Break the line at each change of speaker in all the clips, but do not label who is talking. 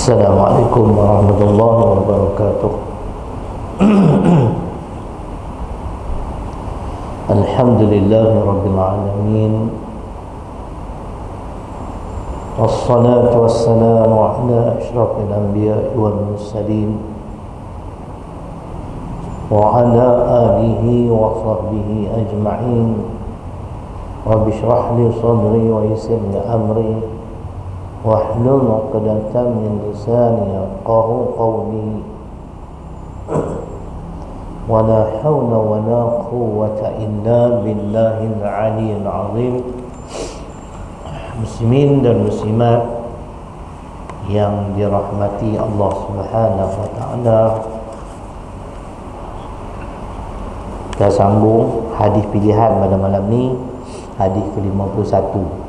Assalamualaikum warahmatullahi wabarakatuh. Alhamdulillahi rabbil alamin. Wassalatu wassalamu ala asyrafil anbiya'i wal mursalin wa ala alihi wa sahbihi ajma'in. Rabbi shrah li sadri wa yassir li amri wahlul 'uqdatam min lisani yafqahu qawli. Wa la hawla wa la quwwata illa billahil 'aliyyil 'azim. Muslimin dan muslimat yang dirahmati Allah Subhanahu wa taala, kita sambung hadis pilihan pada malam ni, hadis ke-51.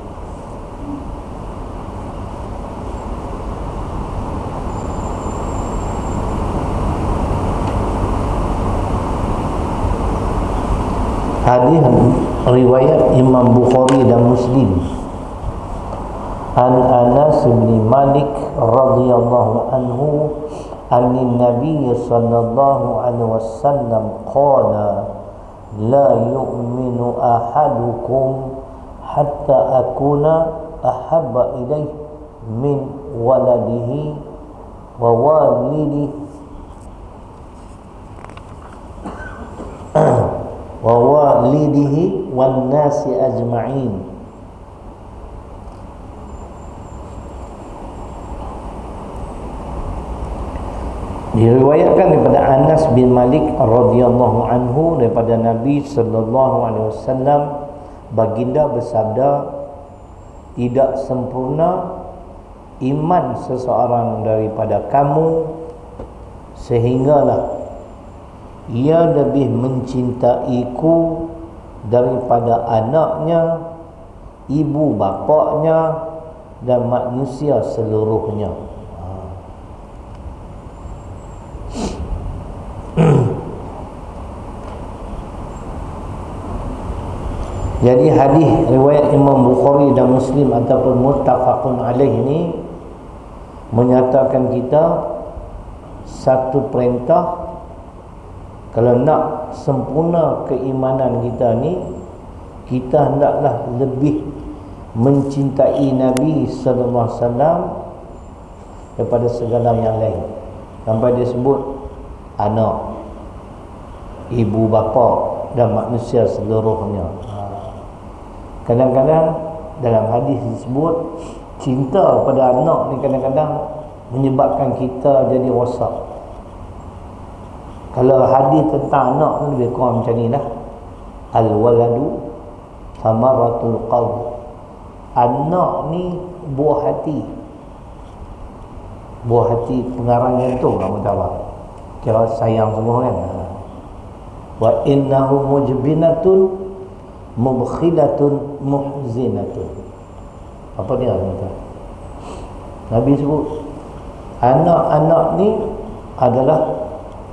Hadis riwayat Imam Bukhari dan Muslim. An Anas bin Malik radhiyallahu anhu anin Nabi sallallahu alaihi wasallam qala la yu'minu ahadukum hatta akuna ahabba ilayhi min waladihi wa walidihi wa walidihi wan nasi ajma'in. Diriwayatkan daripada Anas bin Malik radhiyallahu anhu daripada Nabi sallallahu alaihi wasallam, baginda bersabda, tidak sempurna iman seseorang daripada kamu sehinggalah ia lebih mencintaiku daripada anaknya, ibu bapaknya dan manusia seluruhnya. Jadi hadis riwayat Imam Bukhari dan Muslim ataupun muttafaqun alaih ini menyatakan kita satu perintah, kalau nak sempurna keimanan kita ni, kita hendaklah lebih mencintai Nabi sallallahu alaihi wasallam daripada segala yang lain. Sampai dia sebut anak, ibu bapa dan manusia seluruhnya. Kadang-kadang dalam hadis disebut cinta pada anak ni kadang-kadang menyebabkan kita jadi rosak. Kalau hadis tentang anak ni lebih kurang macam ni lah. Al-waladu thamaratul qalb. Anak ni buah hati. Buah hati, pengarang jantung lah mutawak. Kira sayang semua kan. Wa innahu mujbinatun mubkhilatun muhzinatun. Apa dia kata? Nabi sebut anak-anak ni adalah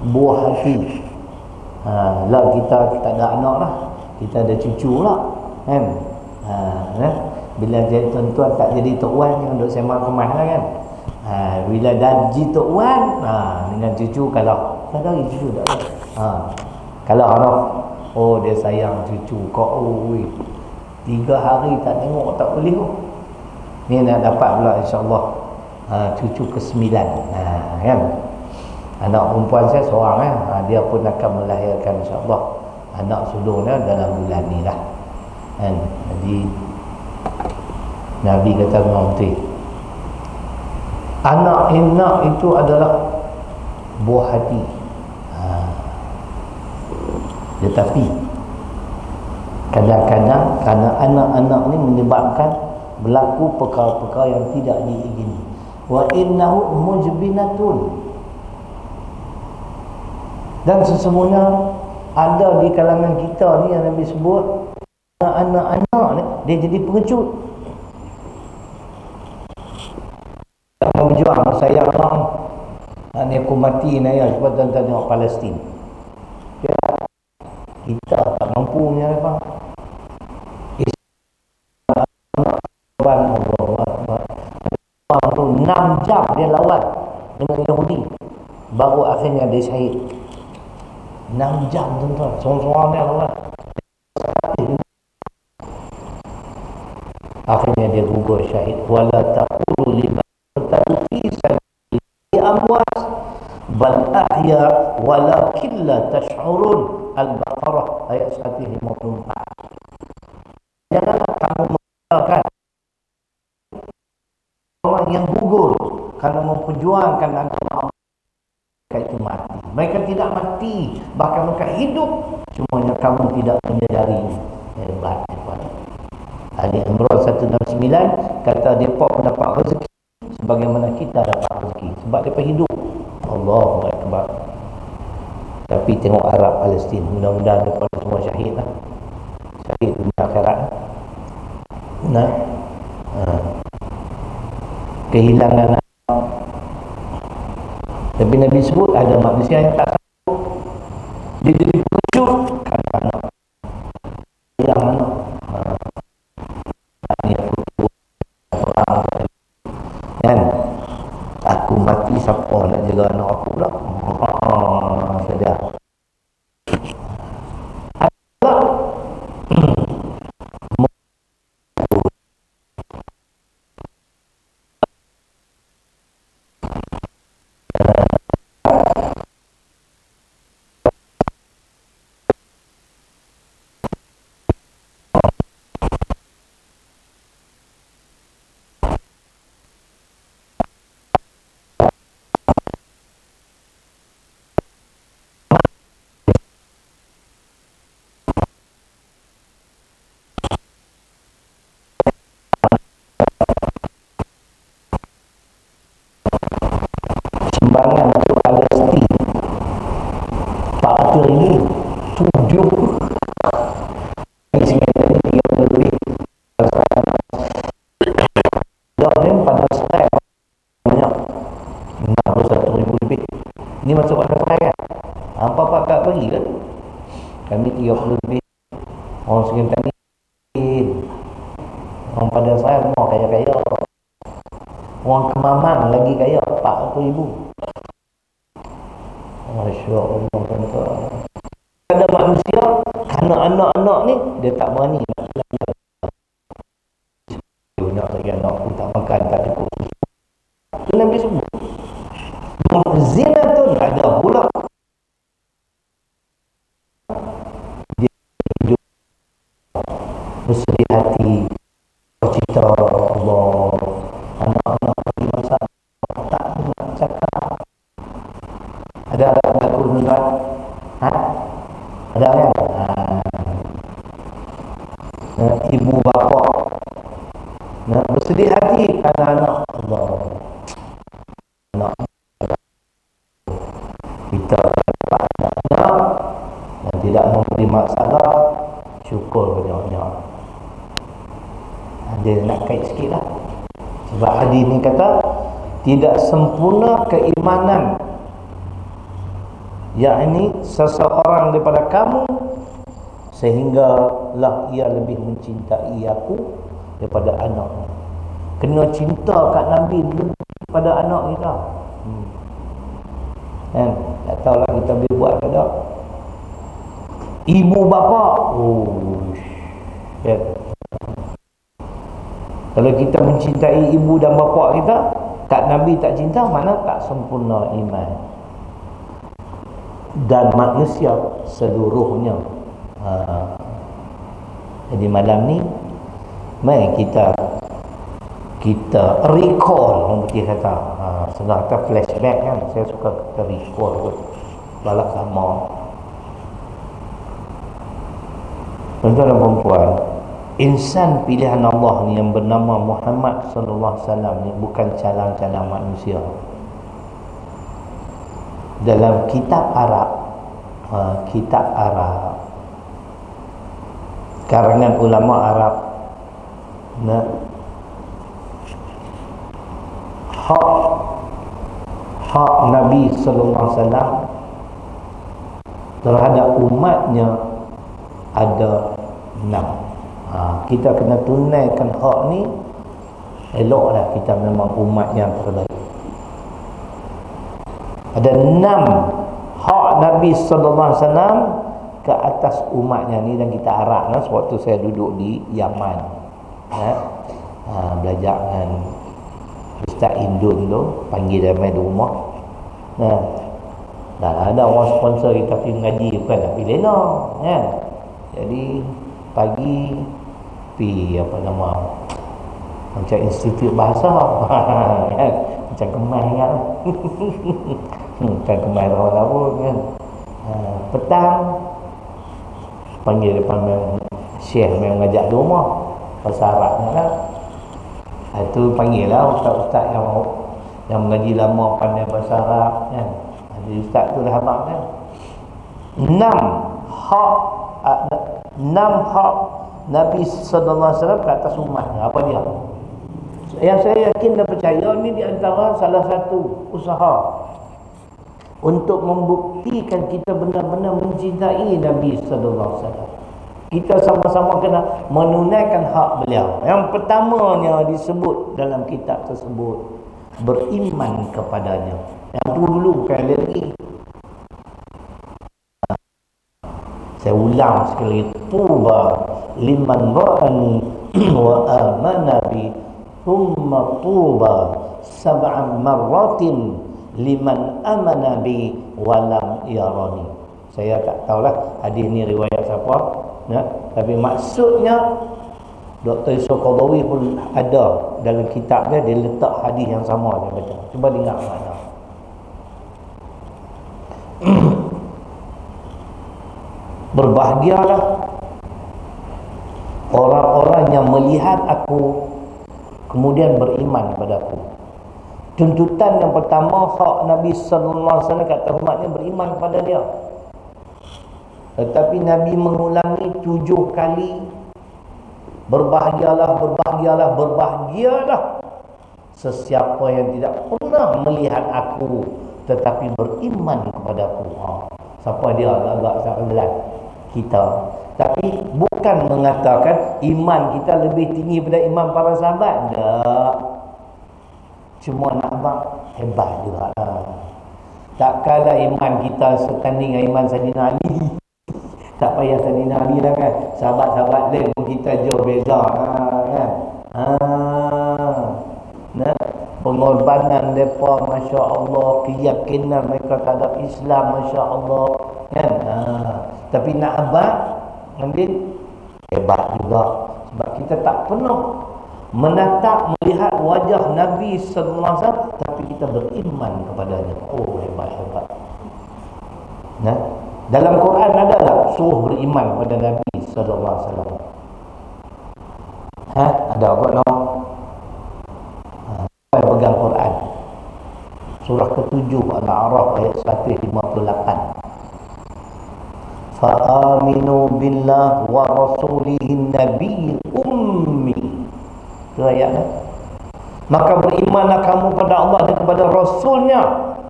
buah hati. Lah kita tak ada anak lah, kita ada cucu lah kan. Bila jadi tuan-tuan tak jadi tok wan, jangan duk sembang kemas lah kan. Bila dah jadi tok wan, dengan cucu kalau lagi cucu tak ada. Kalau anak, oh dia sayang cucu kau, 3 hari tak tengok tak boleh kau. Ni nak dapat pula insya-Allah cucu ke-9 kan. Anak perempuan saya seorang dia pun akan melahirkan insya-Allah anak sulungnya dalam bulan ni lah kan. Jadi Nabi kata nanti anak itu adalah buah hati. Tetapi kadang-kadang kerana anak-anak ni menyebabkan berlaku perkara-perkara yang tidak diingini. Wa innahu mujbinatun. Dan sesungguhnya ada di kalangan kita ni yang Nabi sebut anak-anak ni dia jadi pengecut. Tak mau berjuang, sayang orang. Ni aku mati ni ya, sebab tuan-tuan tengok Palestin. Kita tak mampu punya apa. Islam Allah tu 6 jam dia lawan dengan Yahudi, baru akhirnya dia syahid. 6 jam tuan-tuan, seorang-seorang dia lawan. Akhirnya dia gugur syahid. Wala taqulu liman qatalu fi sabilillahi amwat bal ahya walakin la tash'urun. Al-Baqarah ayat 154. Janganlah kamu mengatakan orang yang gugur kerana memperjuangkan agama Allah, mereka itu mati. Mereka tidak mati, bahkan mereka hidup, cumanya kamu tidak menyadari. Hebat. Ali Imran 169 kata mereka mendapat rezeki sebagaimana kita dapat rezeki, sebab mereka hidup. Allahu Akbar. Tapi tengok Arab Palestin, mudah-mudahan mereka semua syahid lah. Syahid dunia akhirat. Nah, kehilangan. Tapi Nabi sebut ada manusia yang tak sanggup, dia jadi pengecut kerana anak, yang anak kan, aku mati siapa nak jaga anak aku pula. Sedar sumbangan untuk Palestin 4 triliun 7 ini 30 lebih dan pada serai banyak 61,000 lebih. Ini masuk pada serai kan, hampa pakat bagi kan, kami 30 lebih. Orang Sungai Petani, orang pada serai semua kaya-kaya. Orang Kemaman lagi kaya 40,000. Masya Allah, tuan-tuan. Ada manusia, kerana anak-anak ni dia tak berani nak belajar. Nak lagi anak pun tak makan, tak cukup. Itu Nabi sebut. Zina tu ada pula. Dia hidup bersedih hati, bercita Allah. Anak-anak bagi masa tak nak cakap. Ada aku tuan? Ada kan? Ibu bapa bersedih hati kerana anak Allah. Anak kita dapat anak dan tidak memberi masalah, syukur banyak-banyak. Dia nak kait sikit lah. Sebab hadis ni kata tidak sempurna keimanan, yakni seseorang daripada kamu sehinggalah ia lebih mencintai aku daripada anaknya. Kena cinta kat Nabi lebih daripada anak kita. Kan? Tak tahulah kita boleh buat ke tak. Ibu bapa, ya. Kalau kita mencintai ibu dan bapa kita, kat Nabi tak cinta, mana tak sempurna iman. Dan manusia seluruhnya. Jadi malam ni mari kita recall, orang putih kata, sedang kita flashback kan. Saya suka kita recall kot, balak sama. Tuan-tuan dan perempuan, insan pilihan Allah ni yang bernama Muhammad sallallahu alaihi wasallam ni bukan calang-calang manusia. Dalam kitab Arab, karangan ulama Arab, hak Nabi sallallahu alaihi wasallam terhadap umatnya ada 6. Kita kena tunaikan hak ni eloklah kita memang umat yang terbaik. Ada 6 hak Nabi sallallahu alaihi wasallam ke atas umatnya ni, dan kita harap sewaktu saya duduk di Yaman belajar dengan Ustaz Indun tu, panggil dia main di rumah. Dan ada orang sponsor kita pergi mengaji, bukan nak pergi lena kan. Jadi pagi pergi macam institut bahasa kan, macam kemas kan. Bukan kemas orang pun kan. Petang panggil depan Syekh yang mengajak di rumah pasal Arabnya kan. Itu panggil lah ustaz-ustaz yang mengaji lama, pandai bahasa Arab kan. Jadi ustaz tu dah habaq kan. 6 hak Nabi sallallahu alaihi wasallam ke atas umat. Apa dia? Yang saya yakin dan percaya ni di antara salah satu usaha untuk membuktikan kita benar-benar mencintai Nabi sallallahu alaihi wasallam. Kita sama-sama kena menunaikan hak beliau. Yang pertamanya disebut dalam kitab tersebut, beriman kepadanya. Yang tu dulu bukan lagi. Saya ulang sekali, tuba liman ra'ani wa amana bi, thumma tuba sab'an marratin liman amana bi wa lam yarani. Saya tak tahulah hadis ni riwayat siapa, tapi maksudnya Dr. Yusuf Qaradawi pun ada dalam kitab dia letak hadis yang sama dia baca. Cuba dengar mana. Berbahagialah orang-orang yang melihat aku kemudian beriman kepada aku. Tuntutan yang pertama, hak Nabi sallallahu alaihi wasallam kata umatnya beriman kepada dia. Tetapi Nabi mengulangi 7 kali, berbahagialah, berbahagialah, berbahagialah sesiapa yang tidak pernah melihat aku tetapi beriman kepada aku. Siapa dia? Agak salah kita. Tapi bukan mengatakan iman kita lebih tinggi daripada iman para sahabat. Tak. Cuma nak abang hebat juga. Tak kalah iman kita setanding dengan iman Sayyidina Ali. Tak payah Sayyidina Ali lah kan. Sahabat-sahabat lain pun kita jauh beza kan. Pengorbanan mereka, Masya Allah, keyakinan mereka terhadap Islam, Masya Allah kan. Tapi nak abad ambil hebat juga. Sebab kita tak pernah menatap melihat wajah Nabi sallallahu alaihi wasallam, tapi kita beriman kepadanya. Oh, hebat-hebat. Dalam Quran ada tak suruh beriman kepada Nabi sallallahu alaihi wasallam? Ada apa no? Pegang Quran. Surah ke-7 Al-A'raf ayat 158. Fa'aminu billah wa rasulihin nabiyil ummi. Itu ayatnya. Maka berimanlah kamu pada Allah dan kepada Rasulnya.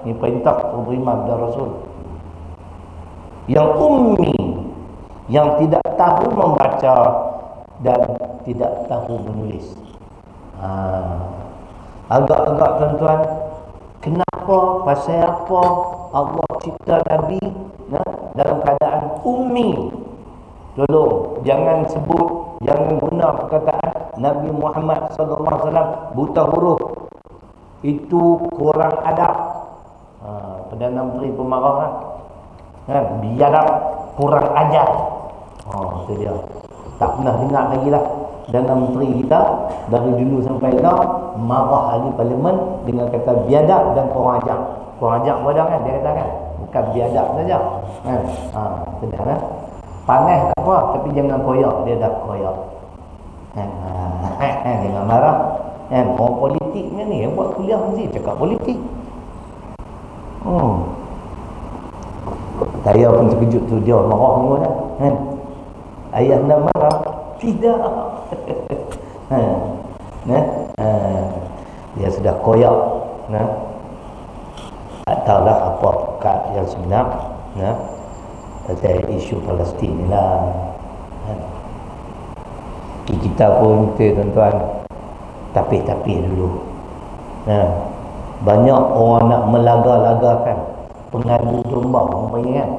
Ini perintah untuk beriman kepada Rasul yang ummi, yang tidak tahu membaca dan tidak tahu menulis. Agak-agak tuan-tuan, kenapa, pasal apa Allah cipta Nabi dalam keadaan ummi? Tolong jangan sebut, jangan guna perkataan Nabi Muhammad sallallahu alaihi wasallam buta huruf. Itu kurang adab. Perdana Menteri pemarah biadab, kurang ajar. Itu dia. Tak pernah dengar lagi lah Perdana Menteri kita dari dulu sampai now marah ahli parlimen dengan kata biadab dan kurang ajar. Kurang ajar pada kan dia kata kan, bukan biadab saja kan. Sudah kan. Panas tak apa, tapi jangan koyak, dia dah koyak. Jangan marah. Orang politiknya ni buat kuliah mesti cakap politik. Saya pun terkejut tu, dia marah semua dah kan. Ayah dah marah? Tidak. Dia sudah koyak. Tak tahulah apa pekat yang sebenar. Pasal isu Palestin ni lah. Kita pun tuan-tuan Tapi dulu. Banyak orang nak melaga-lagakan pengadu domba, orang panggil kan.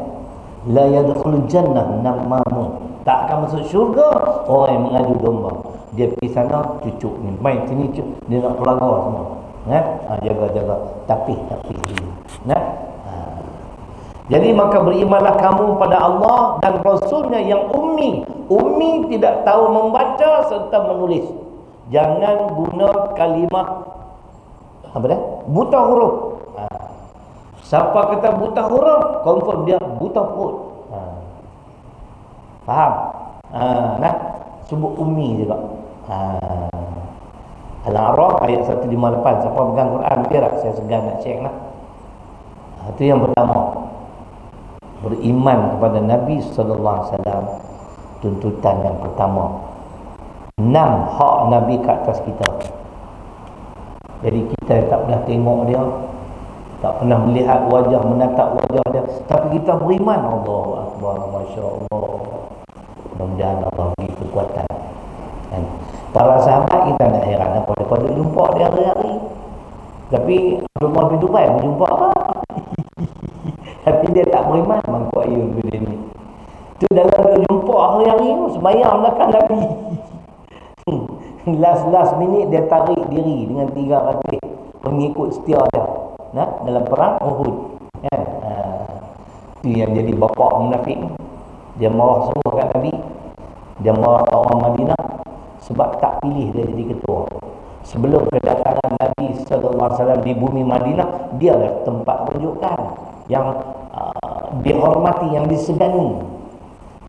La yadkhulul jannah namamu. Tak akan masuk syurga orang yang mengadu domba. Dia pergi sana, cucuk ni, main sini, cucuk. Dia nak pelaga semua. Jaga-jaga. Tapi dulu. Jadi maka berimanlah kamu pada Allah dan Rasulnya yang ummi. Ummi tidak tahu membaca serta menulis. Jangan guna kalimah apa dah? Buta huruf. Siapa kata buta huruf, confirm dia buta perut. Faham? Sebut ummi juga. Al-A'raf ayat 158. Siapa pegang Quran dia saya segan nak check lah. Itu yang pertama. Beriman kepada Nabi sallallahu alaihi wasallam, tuntutan yang pertama. 6 hak Nabi ke atas kita. Jadi kita tak pernah tengok dia, tak pernah melihat wajah, menatap wajah dia, tapi kita beriman. Allahu Akbar, masya-Allah. Mudah-mudahan Allah beri kekuatan. Dan para sahabat kita nak heran apa dia jumpa dia hari-hari. Tapi Abdullah bin Dubai berjumpa apa? Tapi dia tak beriman, mangkuk ayun benda ni. Tu dalam dia jumpa hari-hari sembahyang belakang Nabi. Last minute dia tarik diri dengan 300 pengikut setia dia. Dalam perang Uhud. Kan? Itu yang jadi bapa munafik. Dia marah semua kat Nabi. Dia marah orang Madinah sebab tak pilih dia jadi ketua. Sebelum kedatangan Nabi sallallahu alaihi wasallam di bumi Madinah, dia adalah tempat rujukan yang dihormati, yang disegani.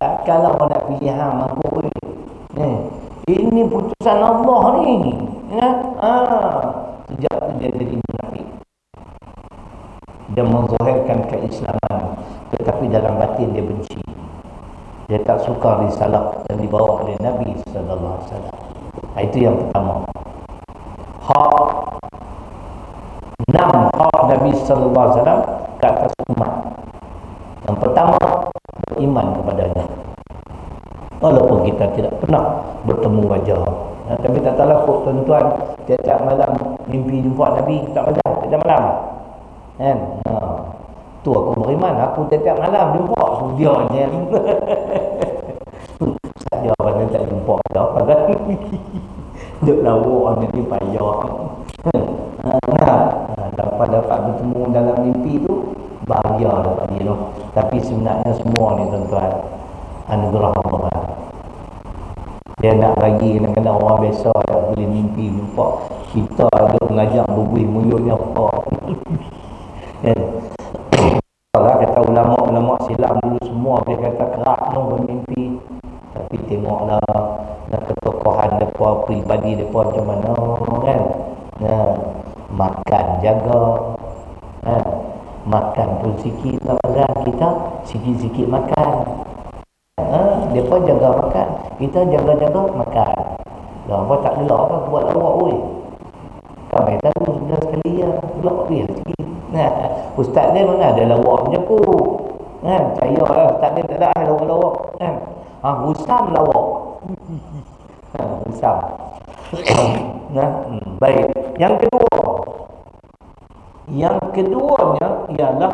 Kalau nak pilih mangkuk ini putusan Allah ni. Sejak itu dia jadi munafik. Dia menzahirkan keislaman, tetapi dalam batin dia benci. Dia tak suka risalah yang dibawa oleh Nabi sallallahu alaihi wasallam. Itu yang pertama. Hak 6 hak Nabi sallallahu alaihi wasallam ke atas umat. Yang pertama, beriman kepadanya. Walaupun kita tidak pernah bertemu wajah. Tapi tak tahu kok tuan-tuan, tiap-tiap malam mimpi jumpa Nabi, tak malam, tiap malam. Kan? Tu aku beriman, aku tiap malam jumpa dia je. Saja orang tak jumpa dah kan. Duk lawak nanti payah. Dapat bertemu dalam mimpi tu bahagia dapat dia tu. Tapi sebenarnya semua ni tuan-tuan anugerah Allah. Dia nak bagi kadang-kadang orang biasa yang boleh mimpi jumpa kita ada mengajar berbuih mulutnya apa. Kan? Kata ulama-ulama silam dulu semua dia kata kerak no bermimpi. Tapi tengoklah ketokohan mereka, pribadi mereka macam mana kan. Makan jaga. Makan pun sikit lah kita sikit-sikit makan. Mereka jaga makan, kita jaga-jaga makan. Apa tak gelak kan buat lawak oi. Kami tahu sudah sekali ya, gelak dia sikit. Ustaz dia mana ada lawak macam tu. Percayalah ustaz dia tak ada lawak-lawak kan. Usam lawak. Usam. Baik. Yang keduanya ialah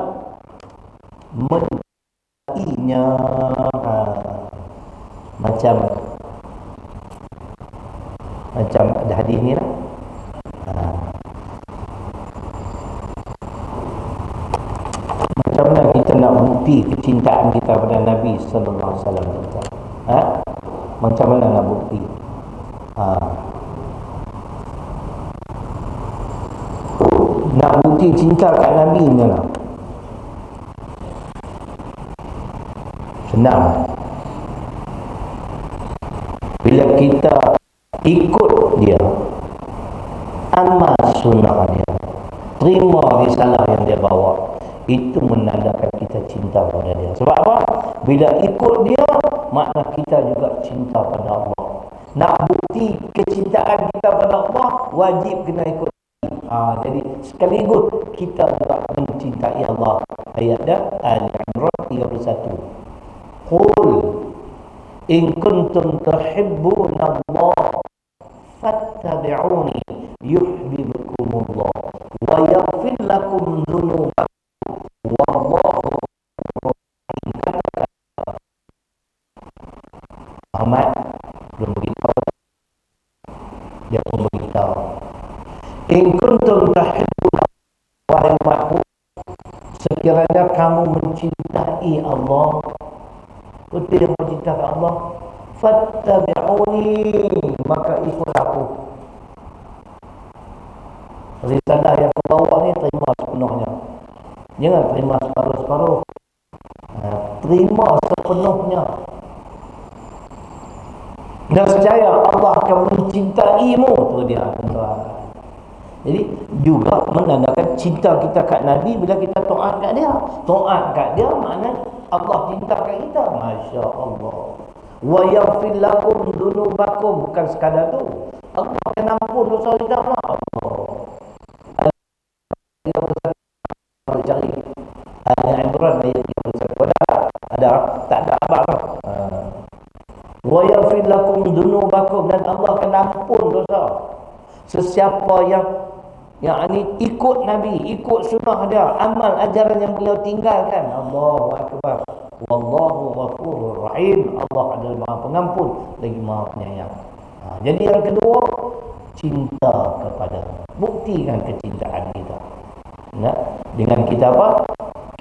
menjadinya macam ada hadis ni lah. Macam mana kita nak bukti kecintaan kita pada Nabi sallallahu alaihi wasallam? Macam mana nak bukti? Nak bukti cinta kat Nabi ni lah. Senang. Bila kita ikut dia, amal sunnah dia, terima risalah yang dia bawa, itu menandakan kita cinta pada dia. Sebab apa? Bila ikut dia, makna kita juga cinta pada Allah. Nak bukti kecintaan kita pada Allah, wajib kena ikut. Jadi sekaligus kita juga mencintai Allah. Ayat dah Al-Imran 31. Qul in kuntum tuhibbuna Allah fattabi'uni yuhibbukumullah wa yaghfir lakum dhunubakum wallahu Muhammad belum beritahu. Dia pun beritahu, in kuntum tuhibbuna wahai umatku, sekiranya kamu mencintai Allah, betul yang mencintai Allah, fattabi'uni, maka ikut aku. Risalah yang kau bawa ni terima sepenuhnya, jangan terima separuh-separuh. Terima sepenuhnya. Dan percaya Allah akan mencintaimu. Tu dia, tuan-tuan. Jadi juga menandakan cinta kita kat Nabi bila kita taat kat dia. Taat kat dia makna Allah cinta kat kita. Masya Allah. Wa yaghfir lakum dhunubakum, bukan sekadar tu. Allah akan ampun dosa kita. Allah. Kalau cari Al-Imran ayat 31 ada tak ada abang. Wa yaghfir lakum dhunubakum, dan Allah akan ampun dosa. Sesiapa yang ini ikut Nabi, ikut sunnah dia, amal ajaran yang beliau tinggalkan, Allahu akbar, wallahu ghafurur rahim, Allah adalah Maha Pengampun lagi Maha Penyayang. Jadi yang kedua, cinta kepada, buktikan kecintaan kita. Dengan kita apa?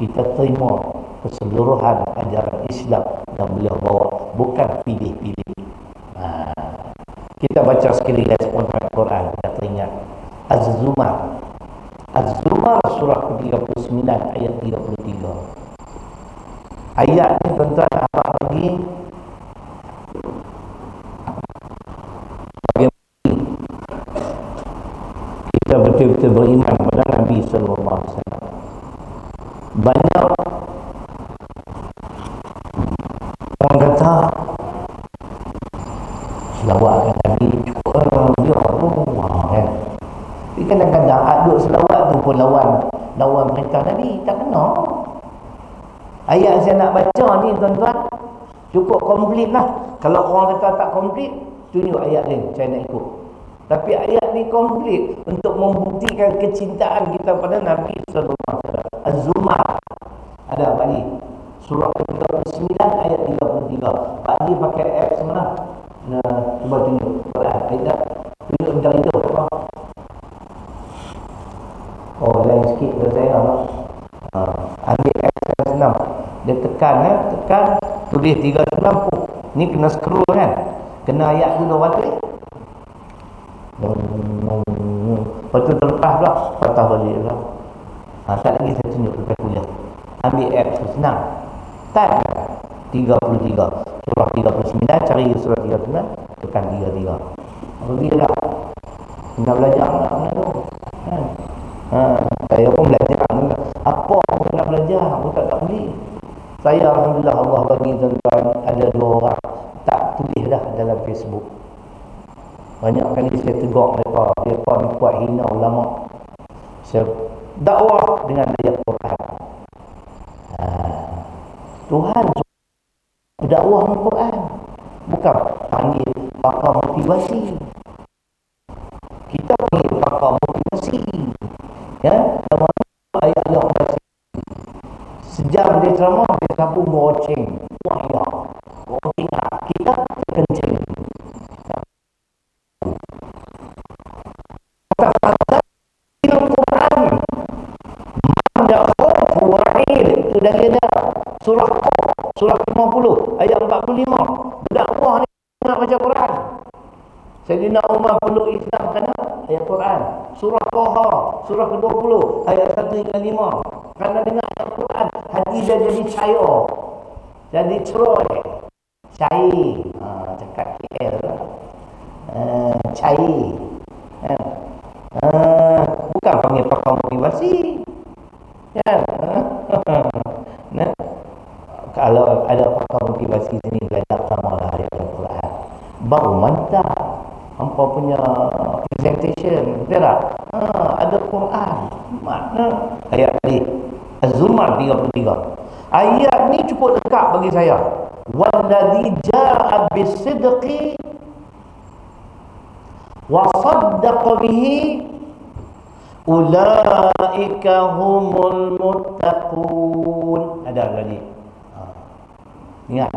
Kita terima keseluruhan ajaran Islam yang beliau bawa, bukan pilih-pilih. Kita baca sekali lagi spontan Quran, kita teringat Az-Zumar. Az-Zumar surah ke-39 ayat 33. Ayat ni tuan-tuan apa lagi? Kita betul-betul beriman kepada Nabi sallallahu alaihi wasallam. Banyak orang kata selawat kat Nabi cukup dia kan. Tapi kadang-kadang aduk selawat tu pun lawan perintah Nabi, tak kena. Ayat saya nak baca ni tuan-tuan cukup komplit lah. Kalau orang kata tak komplit, tunjuk ayat lain saya nak ikut. Tapi ayat ni komplit untuk membuktikan kecintaan kita pada Nabi sallallahu alaihi wasallam. Az-Zumar ada apa ni? Surah 39 ayat 33. Pak Haji pakai apps mana? Cuba tunjuk Quran. Kita tunjuk macam itu. Oh, lain sikit pada saya. Ambil apps yang senang. Dia tekan tulis 390. Ni kena scroll kan? Kena ayat dulu balik. Lepas tu terlepas pula, patah balik pula. Tak lagi saya tunjuk dekat kuliah. Ambil apps senang. Type 33 surah 39, cari surah 39, tekan 33. Pergilah. Nak belajar nak tu. Saya pun belajar. Apa pun nak belajar, aku tak boleh. Saya alhamdulillah Allah bagi tuan-tuan ada 2 orang tak tulis dah dalam Facebook. Banyak kali saya tegur mereka ni kuat hina ulama. Saya dakwah dengan ayat Quran. Tuhan dakwah dengan Quran, bukan panggil pakar motivasi. Kita panggil pakar motivasi. Ya, sama ayat Allah motivasi. Sejam dia ceramah, dia sapu goceng. Wah ya, goceng kita kencing. Al-Quran Manda khawf wa'id, itu dari dia surah 50 ayat 45. Dakwah ni nak baca Quran. Sayyidina Umar peluk Islam kerana ayat Quran. Surah Taha surah ke-20 ayat 1 hingga 5. Kerana dengar ayat Quran, hati dia jadi cair, jadi ceroy, cair. Cakap KL lah. Cair. Bukan panggil pakar motivasi. Ya. Kalau ada pakar motivasi sini belajar samalah ayat Al-Quran. Baru mantap. Hampa punya presentation, betul tak? Ada Quran. Makna ayat ni Az-Zumar 33. Ayat ni cukup dekat bagi saya. Walladzi jaa'a bis-sidqi wa saddaqa bihi ulaika humul muttaqun. Ada lagi. Ingat.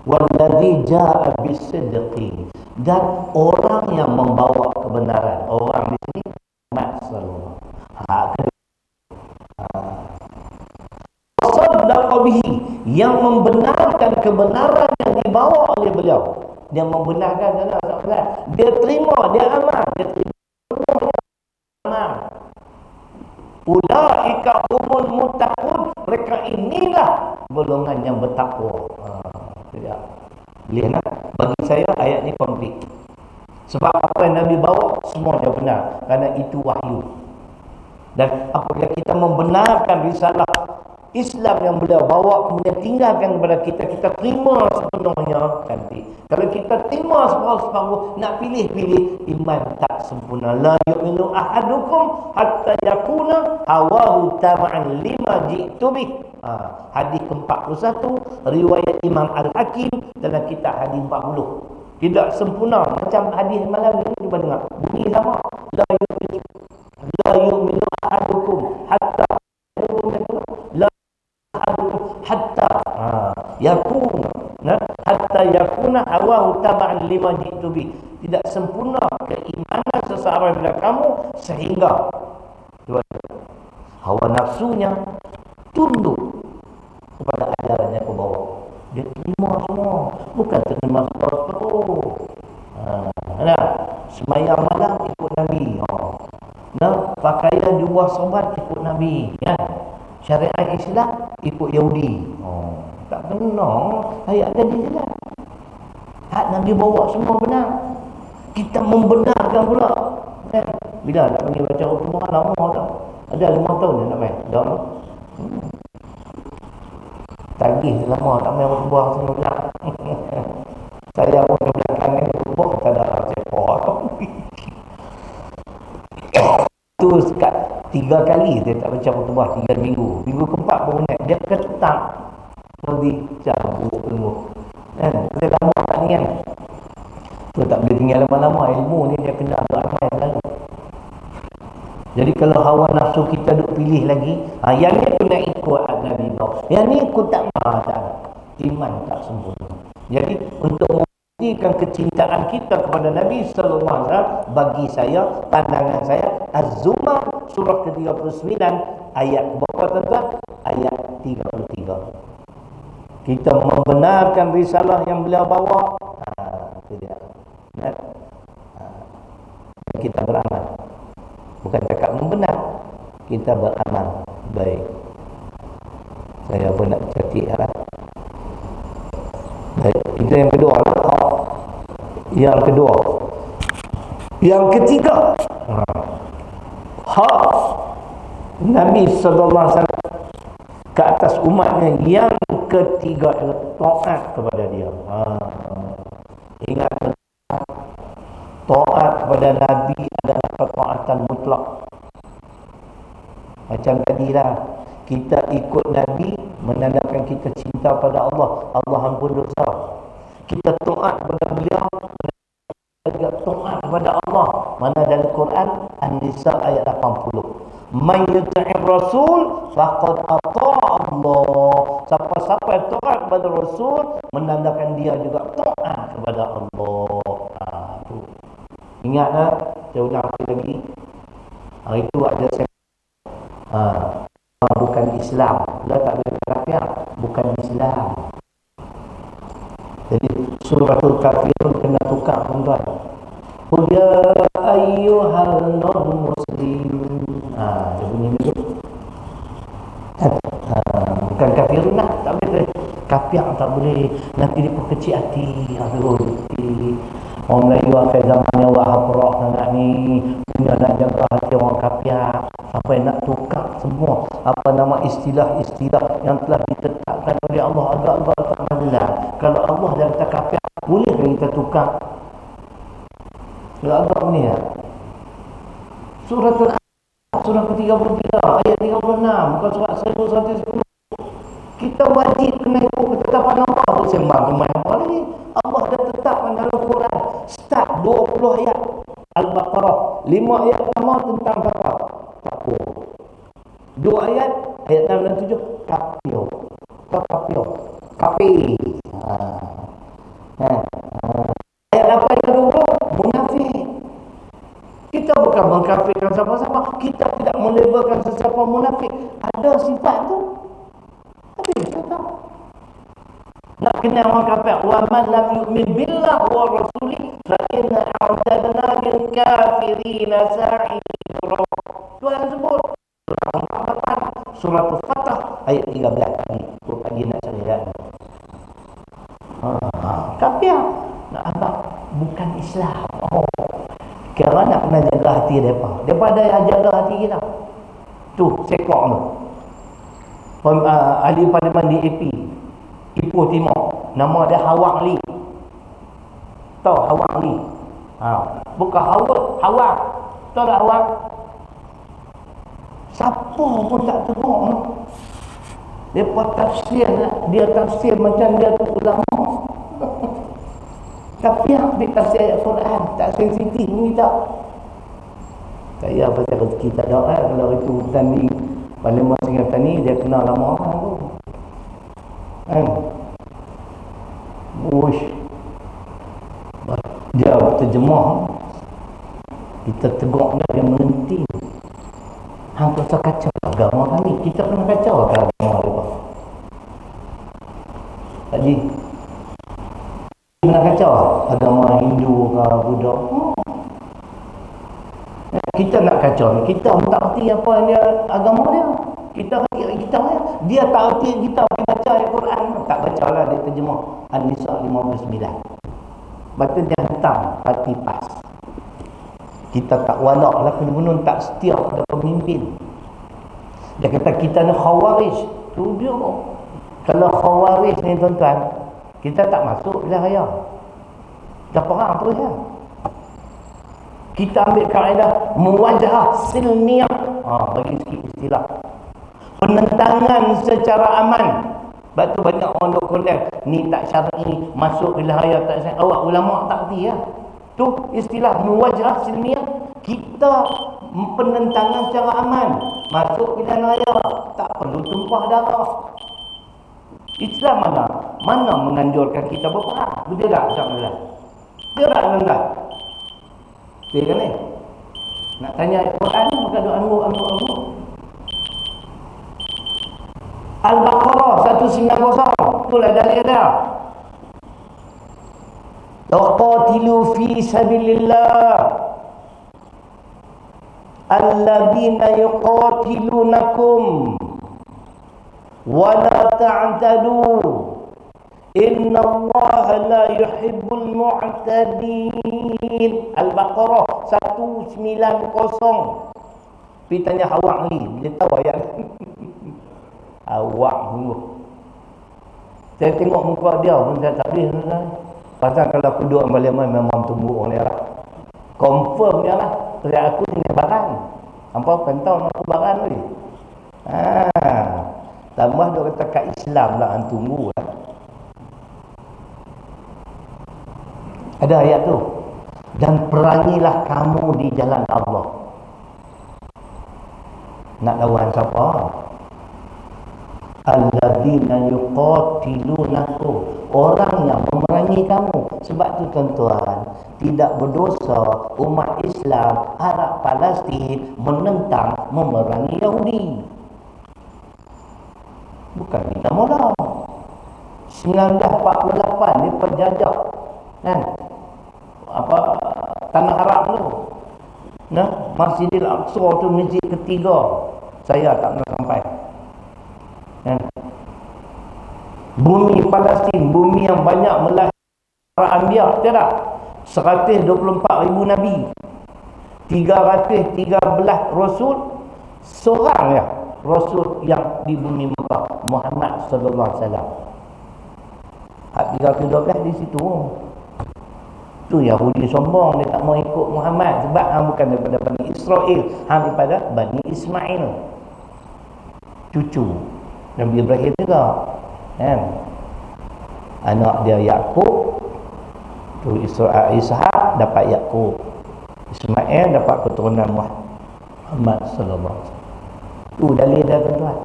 Walladzi jaa bisidqi, dan orang yang membawa kebenaran. Orang di sini Muhammad sallallahu alaihi wasallam. Saddaqa bihi, yang membenarkan kebenaran yang dibawa oleh beliau. Dia membenarkan kebenaran. Dia terima, dia amal, dia terima. Ulaika humul muttaqun, mereka inilah golongan yang bertakwa. Tidak. Lihat, bagi saya ayat ni komplit. Sebab apa yang Nabi bawa semuanya benar, kerana itu wahyu. Dan apabila kita membenarkan risalah Islam yang beliau bawa, kemudian tinggalkan kepada kita, kita terima sepenuhnya, nanti kalau kita terima separuh-separuh, nak pilih-pilih, iman tak sempurna. La yu'minu ahadukum hatta yakuna hawahu tab'an lima ji'tu bih. Hadis ke-41 riwayat Imam Al-Hakim dalam kitab hadis 40. Tidak sempurna macam hadis malam ni. Cuba dengar bunyi sama. La yu'minu ahadukum hatta la ahadukum hatta yakuna hatta yakuna hawahu tab'an lima ji'tu bih. Tidak sempurna keimanan seseorang bila kamu sehingga hawa nafsunya tunduk kepada ajaran yang kau bawa. Dia terima semua, bukan terima separuh-separuh. Semayang malam ikut Nabi. Pakaian jubah sobat ikut Nabi. Syariat Islam ikut Yahudi. Tak kena. Ayat tadi jelas. Hak Nabi bawa semua benar. Kita membenarkan pula. Bila nak pergi baca Al-Quran lama tak? Ada 5 tahun dia nak main. Dah. Tagih lama tak main berbuah semua pula. Saya pun ke belakang ni berbuah tak ada sepah. Itu sekat 3 kali dia tak baca berbuah 3 minggu. Minggu keempat baru naik. Dia ketak. Jadi cabut ilmu. Dia lama tak ni kan. Dia tak boleh tinggal lama-lama. Ilmu ni dia kena agak ramai lalu. Jadi kalau hawa nafsu kita duk pilih lagi, yang ni kena ikut Nabi bawa. Yang ni ikut tak iman tak sempurna. Jadi untuk membuktikan kecintaan kita kepada Nabi sallallahu alaihi wasallam, bagi saya, pandangan saya, Az-Zumar surah ke-39 ayat berapa tuan-tuan? Ayat 33. Kita membenarkan risalah yang beliau bawa. Itu dia. Kita beramal. Bukan cakap membenar, kita beramal baik. Saya pun nak catik lah. Baik, itu yang kedua. Yang kedua. Yang ketiga, hak Nabi sallallahu alaihi wasallam ke atas umatnya. Yang ketiga adalah taat kepada dia. Ingat, taat kepada Nabi adalah ketaatan mutlak. Macam tadilah, kita ikut Nabi menandakan kita cinta pada Allah. Allah ampun dosa. Kita taat kepada beliau, kita taat kepada Allah. Mana dalam Quran An-Nisa ayat 80. Man yuti'ir Rasul faqad ata'a Allah. Siapa-siapa yang taat kepada Rasul menandakan dia juga taat kepada Allah. Ingatlah, saya ulang lagi. Hari itu ada bukan Islam. Dia tak boleh kafir, bukan Islam. Jadi suratul kafirun kena tukar tuan-tuan. Ya ayyuhal non-muslim. Dia bunyi begitu. Bukan kafirun lah, tak boleh. Kafir tak boleh. Nanti dia kecil hati. Orang Melayu akhir zamannya wahaprak sangat ni, punya nak jaga hati orang kafir sampai nak tukar semua apa nama istilah-istilah yang telah ditetapkan oleh Allah. Agak-agak tak benar. Kalau Allah dah kata kafir, boleh kita tukar? Agak ni ya. Surah surah ke-33 ayat 36, bukan surah 110. Kita wajib kena ikut ketetapan Allah. Bersembah kemana Allah lagi. Allah dah tetapkan dalam Quran. Start 20 10 ayat Al-Baqarah. 5 ayat pertama tentang zakat. Takwa. 2 ayat 6 dan 7 kafir. Kafir. Ayat apa yang kedua? Munafik. Kita bukan mengkafirkan siapa-siapa. Kita tidak melabelkan sesiapa munafik. Ada sifat tu. Tapi kita tak. Nak kena orang kafir. Wa man lam yu'min billah wa rasulih fa inna a'tadna lil kafirina sa'ira. Tuhan sebut surah Al-Fatah ayat 13 tadi. Pagi nak cari dah. Kafir. Nak apa? Bukan Islam. Kira nak kena jaga hati mereka. Daripada yang jaga hati kita. Tu, sekok tu. Ahli parlimen di AP. Ipoh Timur. Nama dia Hawak Lee. Tahu Hawak Lee? Bukan Hawak. Tahu tak Hawak? Siapa pun tak tengok. Dia tafsir macam dia tu ulama. Tapi ambil tafsir ayat Quran tak sensitif ni tak. Saya pasal rezeki tak ada kalau itu hutan ni Parlimen Singapura ni dia kenal lama orang tu. Uish. Dia terjemah. Kita tegur dia menenting. Hang pasal kacau agama kami. Kita kena kacau agama mereka. Tadi nak kacau agama Hindu ke Buddha. Kita nak kacau, kita tak erti apa dia agama dia. Kita dia tak erti kita baca Al-Quran, tak bacalah dia terjemah An-Nisa 59. Lepas dia hantar parti PAS. Kita tak walak lah gunung tak setia pada pemimpin. Dia kata kita ni khawarij. Tu dia. Kalau khawarij ni tuan-tuan, kita tak masuk dah raya. Dah perang terus ya. Kita ambil kaedah muwajahah silmiyah. Bagi sikit istilah. Penentangan secara aman. Sebab tu banyak orang duk kolek ni tak syar'i, masuk wilayah tak syar'i. Awak ulama tak erti ya. Tu istilah muwajahah silmiyah. Kita penentangan secara aman. Masuk wilayah tak perlu tumpah darah. Islam mana menganjurkan kita berperang? Betul tak? Insya-Allah. Betul tak tuan-tuan? Betul kan ni? Nak tanya Al-Quran maka doa ambu. Al-Baqarah 190. Itulah dalil dia. Taqatilu fi sabilillah alladhina yuqatilunakum wala ta'tadu innallaha la yuhibbul mu'tadin. Al-Baqarah 190. Pergi tanya Hawak ni, dia tahu ayat ni. Awak dulu. Saya tengok muka dia pun saya tak boleh. Pasal kalau aku duduk parlimen memang tumbuh orang lah. Confirm dia lah. Teriak aku ni barang. Apa pentau aku barang ni. Tambah dia kata kat Islam lah tunggu lah. Ada ayat tu. Dan perangilah kamu di jalan Allah. Nak lawan siapa? Alladzina yuqatilunakum. Orang yang memerangi kamu. Sebab tu tuan-tuan, tidak berdosa umat Islam Arab Palestin menentang memerangi Yahudi. Bukan kita mula. 1948 dia penjajah kan tanah Arab tu. Masjidil Aqsa tu masjid ketiga. Saya tak pernah sampai. Bumi Palestin, bumi yang banyak melahirkan para anbiya, tidak? 124,000 nabi. 313 rasul. Seorang ya rasul yang di bumi Mekah, Muhammad sallallahu alaihi wasallam. Hak 313 di situ. Tu Yahudi sombong, dia tak mau ikut Muhammad sebab hang bukan daripada Bani Israel, hang daripada Bani Ismail. Cucu Nabi Ibrahim juga. Kan? Anak dia Yakub, tu Ishak, Ishak dapat Yaqub, Ismail dapat keturunan Muhammad sallallahu alaihi wasallam. Tu dalil dah tuan.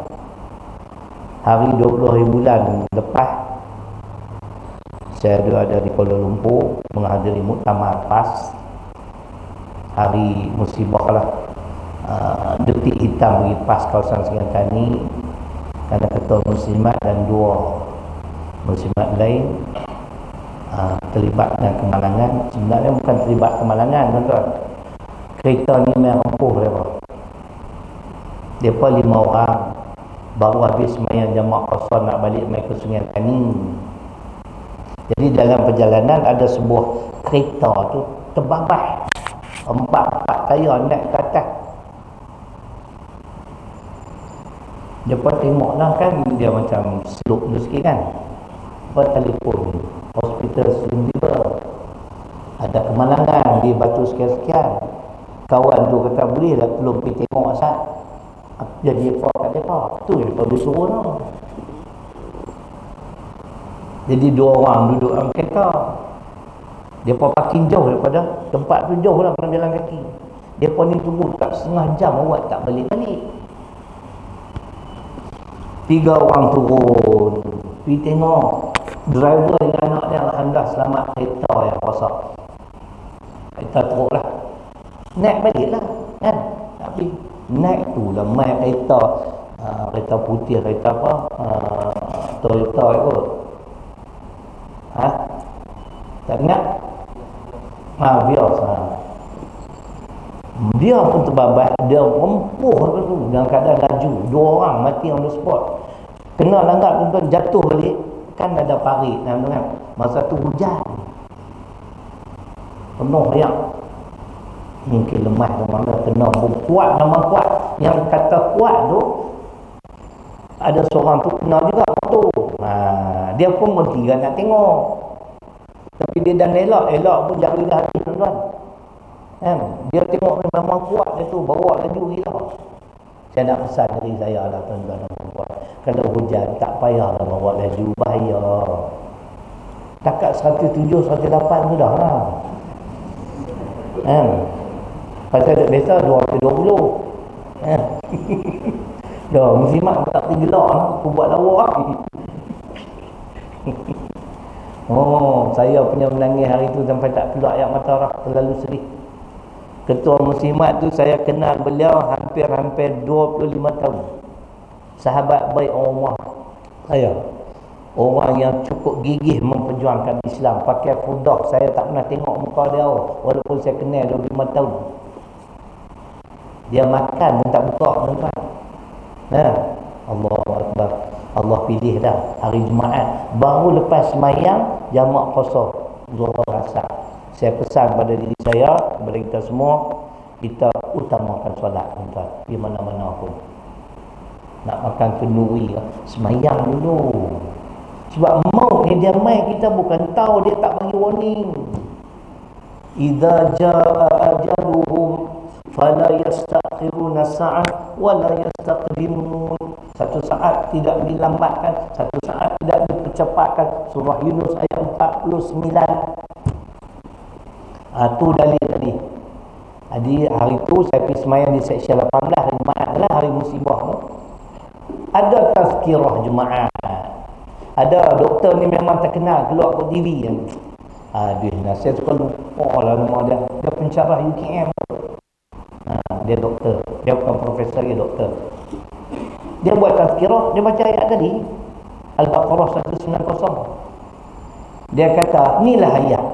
Hari 20 hari bulan lepas saya ada di Kuala Lumpur menghadiri muktamar PAS. Hari musibah lah, detik hitam bagi PAS kawasan Singantani, kerana ketua muslimat dan dua muslimat lain terlibat dengan kemalangan. Sebenarnya bukan terlibat kemalangan tuan-tuan, kereta ni memang ampuh mereka 5 orang baru habis sembahyang jamaah qasar nak balik mai ke Sungai Tani. Jadi dalam perjalanan ada sebuah kereta tu terbabas, 4 tayar naik ke atas. Dia pun tengok lah kan, dia macam slope tu sikit kan, telefon hospital tiba ada kemalangan di batu sekian-sekian. Kawan tu kata boleh lah belum pergi tengok asal jadi apa kat mereka. Tu yang perlu suruh lah. Jadi 2 orang duduk dalam kereta. Dia pun parking jauh daripada tempat tu, jauh lah kena jalan kaki. Dia pun ni tunggu tak setengah jam awak tak balik-balik. 3 orang turun pergi tengok. Driver dengan anak dia alhamdulillah selamat, kereta yang rosak. Kereta teruk lah. Naik balik lah kan. Tapi naik tu lah mai kereta kereta putih, kereta apa, Toyota kot. Tak ingat? Vios. Dia pun terbabas, dia rempuh tu dalam keadaan laju. 2 orang mati on the spot. Kena langgar tuan jatuh balik. Kan ada parit kan. Masa tu hujan penuh yang mungkin lemah mana kena kuat, nama kuat. Yang kata kuat tu ada seorang tu kena juga tu. Dia pun berhenti nak tengok. Tapi dia dah elok pun jari dah habis tuan-tuan. Kan? Dia tengok memang kuat dia tu, bawa laju gila. Saya nak pesan dari saya lah tuan-tuan dan puan. Kalau hujan tak payahlah bawa laju, bahaya. Takat 107, 108 sudah lah. Pasal tak biasa 220. Dah muslimat tak pergi gelak lah, aku buat lawak. Saya punya menangis hari tu sampai tak keluar air mata orang, terlalu sedih. Ketua muslimat tu saya kenal beliau hampir 25 tahun. Sahabat baik Allah saya. Orang yang cukup gigih memperjuangkan Islam, pakai fudah. Saya tak pernah tengok muka dia walaupun saya kenal 25 tahun. Dia makan pun tak buka tuan-tuan. Allahu Akbar. Allah pilih dah hari Jumaat baru lepas sembahyang jamak qasar Zuhur Asar. Saya pesan pada diri saya, kepada kita semua, kita utamakan solat tuan-tuan di mana-mana pun. Nak makan kenduri, sembahyang dulu. Sebab maut ni dia mai, kita bukan tahu, dia tak bagi warning. Idza jaa ajaluhum fala yastakhiruna sa'ah wa la yastaqdimun. Satu saat tidak dilambatkan, satu saat tidak dipercepatkan. Surah Yunus ayat 49. Tu dalil tadi. Jadi hari tu saya pergi semayang di seksyen 18 hari Jumaat lah, hari musibah tu. Ada tazkirah Jumaat. Ada doktor ni memang terkenal, keluar ke TV kan. Saya suka lupa lah nama dia. Dia pensyarah UKM. Dia doktor. Dia bukan profesor, dia doktor. Dia buat tazkirah, dia baca ayat tadi Al-Baqarah 190. Dia kata, inilah ayat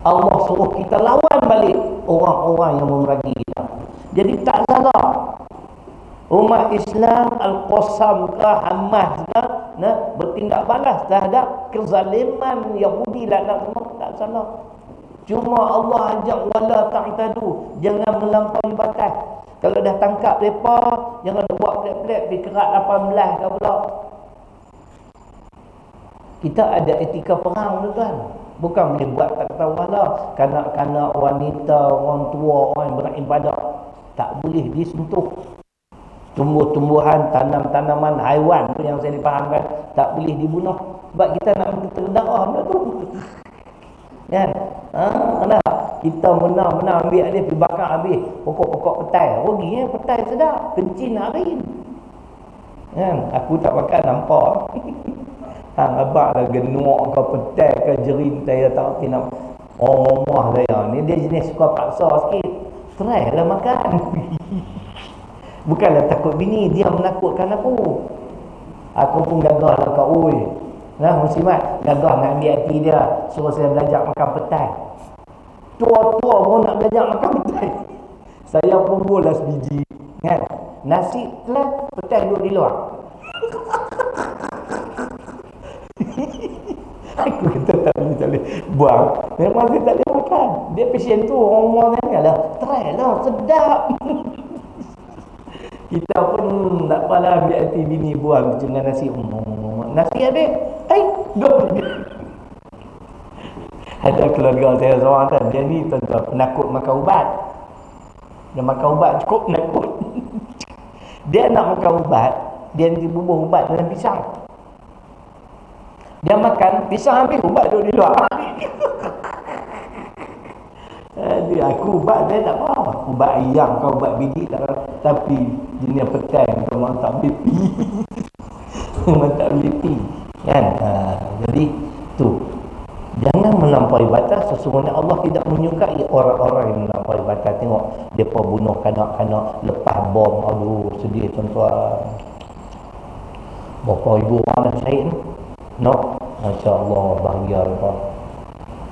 Allah suruh kita lawan balik orang-orang yang memeragi kita. Jadi tak salah umat Islam Al-Qassam ke Hamas ke bertindak balas terhadap kezaliman Yahudi laknat semua, tak salah. Cuma Allah ajak wala ta'tadu, jangan melampaui batas. Kalau dah tangkap mereka, jangan buat pelik-pelik pergi kerat 18 ke pula. Kita ada etika perang tuan. Bukan boleh buat tak tahu lah. Kanak-kanak, wanita, orang tua, orang yang beribadah tak boleh disentuh. Tumbuh-tumbuhan, tanam-tanaman, haiwan tu yang saya dipahamkan tak boleh dibunuh. Sebab kita nak terdarah benda tu. Kan? Nah, kita menang ambil dia pergi bakar habis pokok-pokok petai. Rugi petai sedap, kencing hari. Kan, aku tak makan nampak. Abang dah genuak ke petai ke jerin saya tak reti nak. Oh, rumah saya ni dia jenis suka paksa sikit. Try lah makan. Bukanlah takut bini, dia menakutkan aku. Aku pun gagah lah kat oi. Nah, muslimat gagah nak ambil hati dia, suruh saya belajar makan petai. Tua-tua pun nak belajar makan petai. Saya pun bolas biji, kan. Nasi telah, petai duduk di luar. Aku kata tak boleh buang. Memang saya tak boleh makan. Dia pasien tu orang rumah saya lah. Try lah, sedap. Kita pun tak apalah ambil hati bini buang dengan nasi. Nasi habis. Duduk. Ada keluarga saya seorang kan, dia ni tuan-tuan penakut makan ubat. Dia makan ubat cukup penakut. Dia nak makan ubat, dia bubuh ubat dalam pisang. Dia makan, pisang habis, ubat duduk di luar. Aku ubat saya tak apa. Ubat ayam ke ubat biji tak apa. Tapi jenis petai memang tak boleh pi. Memang tak boleh pi. Kan? Jadi tu. Jangan melampaui batas. Sesungguhnya Allah tidak menyukai orang-orang yang melampaui batas. Tengok mereka bunuh kanak-kanak, lepas bom. Aduh, sedih tuan-tuan. Bapa ibu orang dah syahid ni. No, Masya Allah, bahagia apa.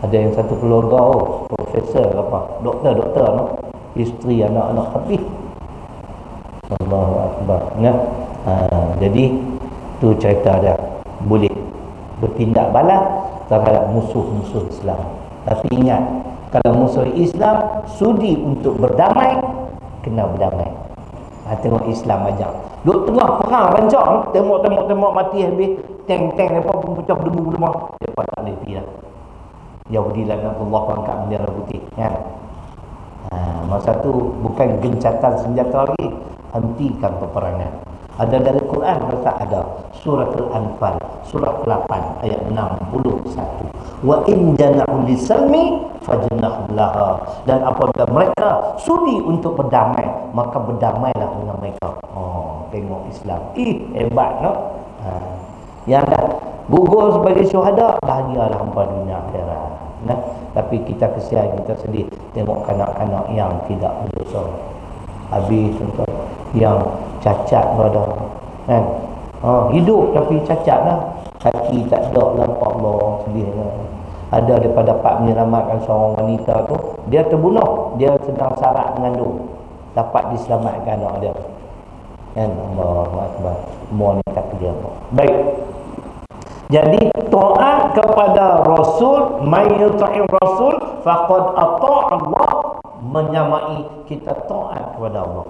Ada yang satu keluarga profesor apa, doktor no, isteri anak-anak habis. Allahu Akbar. Nah, jadi tu cerita dia boleh bertindak balas terhadap musuh-musuh Islam. Tapi ingat, kalau musuh Islam sudi untuk berdamai, kena berdamai. Tengok Islam ajak. Duk tengah perang rancak, tembak mati habis. Tank apa pun pecah debu lemah. Depa tak boleh tiap. Yahudi laknatullah pangkat bendera putih, kan? Masa tu bukan gencatan senjata lagi, hentikan peperangan. Ada dari Quran kata ada surah Al-Anfal surah 8 ayat 61. Wa in jana'u lisalmi fajnah laha. Dan apabila mereka sudi untuk berdamai, maka berdamailah dengan mereka. Tengok Islam. Hebat, no? Yang dah gugur sebagai syuhada, bahagialah hangpa dunia akhirat. Nah, tapi kita kesian, kita sedih tengok kanak-kanak yang tidak berdosa. Habis tuan-tuan, yang cacat berada, kan? Hidup tapi cacat lah. Kaki tak ada lah, Allah, sedih lah. Ada daripada dapat menyelamatkan seorang wanita tu, dia terbunuh, dia sedang sarak mengandung, dapat diselamatkan anak dia. Kan? Allahu Akbar. Mohon takdir. Baik. Jadi taat kepada Rasul, may yuti'ir Rasul faqad ata'a Allah, menyamai kita taat kepada Allah.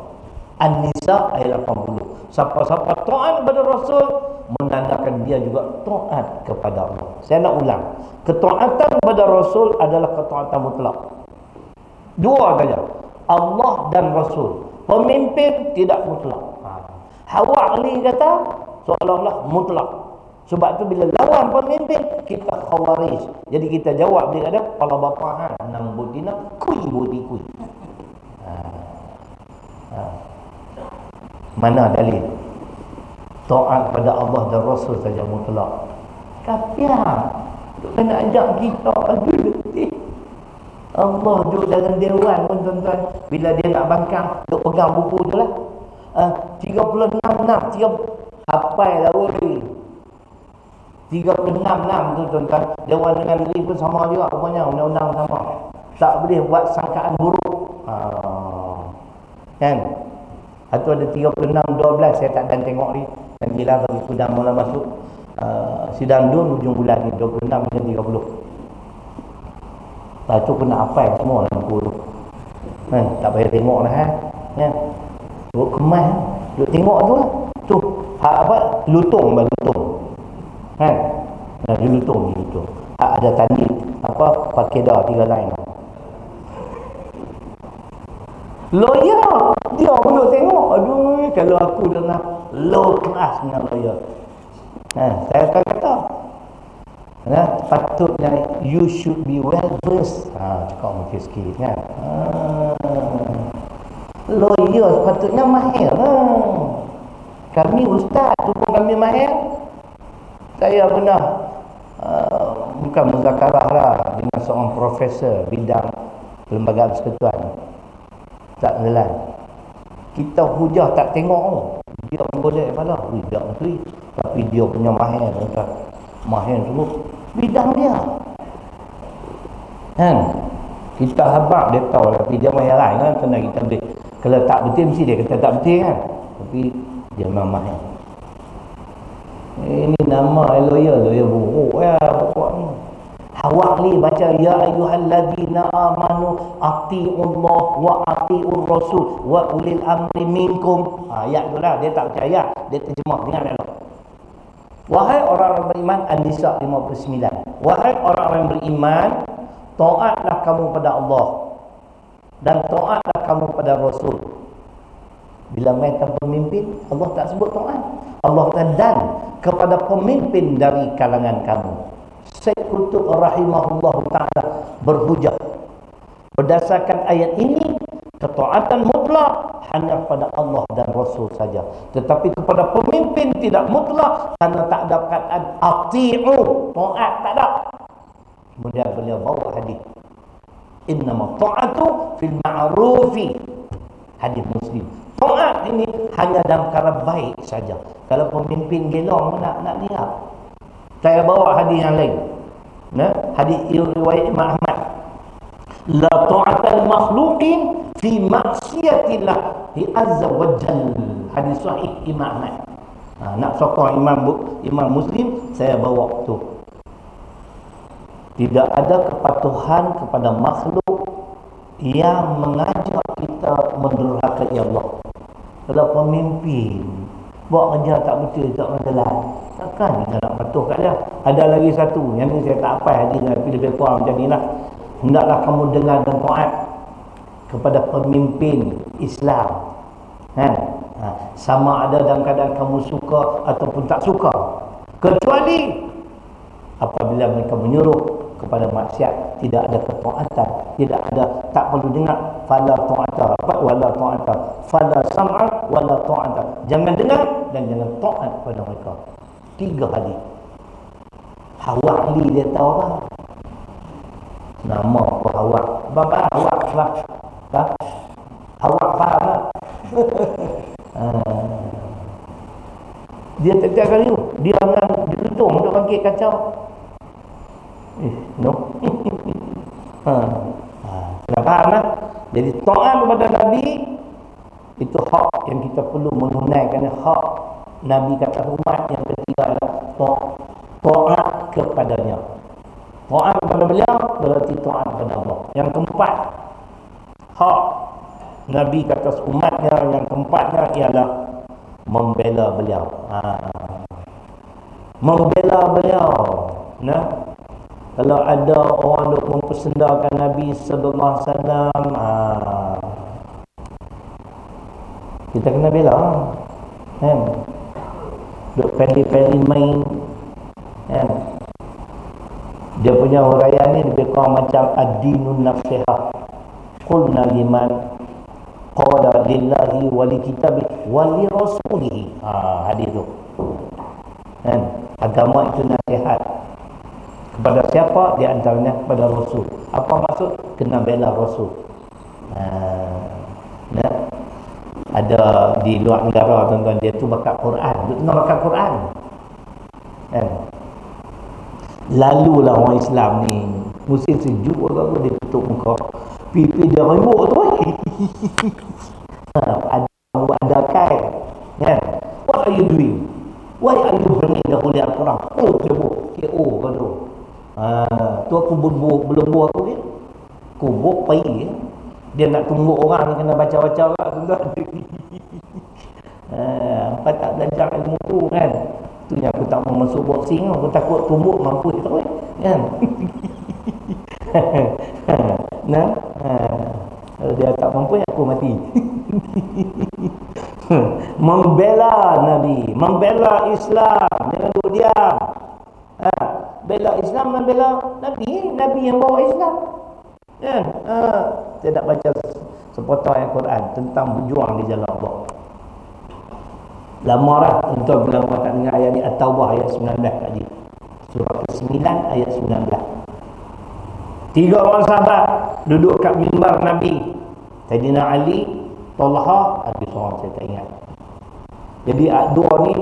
An-Nisa ayat 80. Siapa-siapa taat kepada Rasul menandakan dia juga taat kepada Allah. Saya nak ulang. Ketaatan kepada Rasul adalah ketaatan mutlak. Dua saja. Allah dan Rasul. Pemimpin tidak mutlak. Hawa Ali kata seolah-olah mutlak. Sebab tu bila lawan pemimpin, kita khawarij. Jadi kita jawab dia ada kepala bapa nang budina kui budi kui. Mana dalil? Taat pada Allah dan Rasul saja mutlak. Kafir. Dia nak ajak kita aduh letih. Allah duduk dalam dewan pun tuan-tuan, bila dia nak bangkang, duk pegang buku tu lah. 36 hafal lah woi. 36 tu tuan-tuan. Dewan dengan negeri pun sama juga rupanya, undang-undang sama. Tak boleh buat sangkaan buruk. Kan? Atau ada 36-12, saya tak dan tengok ni. Dan bila bagi kudang mula masuk sidang dun hujung bulan ni 26 dan 30. Lepas tu kena hafal semua dalam buku tu. Kan? Tak payah tengok lah kan? Duk kemas, duk tengok tu lah. Tu lutung balutung. Kan? Dia lutung. Ada tanding pakai dah 3 line. Lawyer dia belum tengok. Aduh, kalau aku dengar low class dengan lawyer. Saya akan kata Patutnya you should be well versed. Cakap mungkin sikit kan. Lawyer patutnya mahir lah. Kami ustaz tu pun kami mahir. Saya pernah bukan muzakarah lah dengan seorang profesor bidang Perlembagaan Persekutuan tak Nelan. Kita hujah tak tengok dia boleh pada hujah tu, tapi dia punya mahir kan. Mahir semua bidang dia kan. Kita habaq dia tahu, tapi dia mahir lain kan. Kena kita betul, kalau tak betul mesti dia kata tak betul kan, tapi dia memang mahir. Ini nama lawyer buruk ya pokok ni. Awak ni baca ya ayyuhalladzina amanu atiiullah wa atiiur rasul wa ulil amri minkum. Ayat tu lah dia tak percaya, dia terjemah dengan Allah. Wahai orang-orang beriman, An-Nisa 59. Wahai orang-orang yang beriman, taatlah kamu pada Allah dan taatlah kamu pada Rasul. Bila mereka pemimpin, Allah tak sebut taat. Allah kata dan kepada pemimpin dari kalangan kamu. Syekh Qutb rahimahullah ta'ala berhujah berdasarkan ayat ini, ketaatan mutlak hanya kepada Allah dan Rasul saja, tetapi kepada pemimpin tidak mutlak, karena tak ada perkataan ati'u, taat tak ada. Kemudian beliau bawa hadis innama ta'atu fil ma'rufi, hadis Muslim. Taat ini hanya dalam perkara baik saja. Kalau pemimpin gelong nak lihat. Saya bawa hadis yang lain. Hadis riwayat Imam Ahmad. La ta'atal makhluqin fi maksiatillah azza wa jalla. Hadis sahih Imam Ahmad. Nak sokong Imam Muslim, saya bawa tu. Tidak ada kepatuhan kepada makhluk yang mengajak kita mendurhakai Allah. Kalau pemimpin buat kerja tak betul, tak berjalan, takkan kita nak patuh kat dia. Ada lagi satu, yang ni saya tak apa hadis tapi lebih kurang macam ni lah. Hendaklah kamu dengar dan taat kepada pemimpin Islam kan? Sama ada dalam keadaan kamu suka ataupun tak suka, kecuali apabila mereka menyuruh kepada maksiat, tidak ada ketaatan, tidak ada, tak perlu dengar. Fala ta'ata wala ta'ata, fala sam'a wala ta'ata, jangan dengar dan jangan taat kepada mereka. 3 hadis. Awak ni dia tahu apa nama apa awak, bapa awak lah, awak faham lah. Dia setiap kali dia dengan diketung untuk bangkit kacau. No. Nak faham lah. Jadi taat kepada Nabi itu hak yang kita perlu menunaikan. Hak Nabi kata umat. Yang ketiga adalah taat kepadanya. Taat kepada beliau berarti taat kepada Allah. Yang keempat, hak Nabi kata umatnya. Yang keempatnya ialah membela beliau. Membela beliau. Nah, kalau ada orang yang mempersendakan Nabi sallallahu alaihi wasallam, kita kena bela kan. Duk pendek-pendek main kan. Dia punya huraian ni lebih kurang macam ad-dinun nasihah. Qulna liman qala lillahi wa li kitabi wa li rasulihi. Hadis tu kan. Agama itu nasihat kepada siapa? Di antaranya kepada Rasul. Apa maksud? Kena bela Rasul. Ada di luar negara tuan-tuan, dia tu bakat Quran. Dia tengah bakat Quran kan. Lalulah orang Islam ni musim sejuk apa dia tutup muka, pipi dia rembuk tu. Ada kain kan. What are you doing? Why are you bringing the Holy Quran? Oh, KO kan tu. Tu aku belum buat aku ni. Kubuk pai dia nak tunggu orang ni kena baca-baca lah tuan-tuan. Apa tak belajar ilmu tu kan. Tu yang aku tak mau masuk boxing, aku takut tumbuk mampu tu kan. Nah, kalau dia tak mampu aku mati. Membela Nabi, membela Islam, jangan duduk diam. bela Islam dan bela Nabi yang bawa Islam. Kan? Saya nak baca sepotong ayat Quran tentang berjuang di jalan Allah. Lama lah tuan-tuan bila tak dengar ayat ni, At-Taubah ayat 19 tadi. Surah ke-9 ayat 19. 3 orang sahabat duduk kat mimbar Nabi. Saidina Ali, Talha, ada seorang saya tak ingat. Jadi dua ni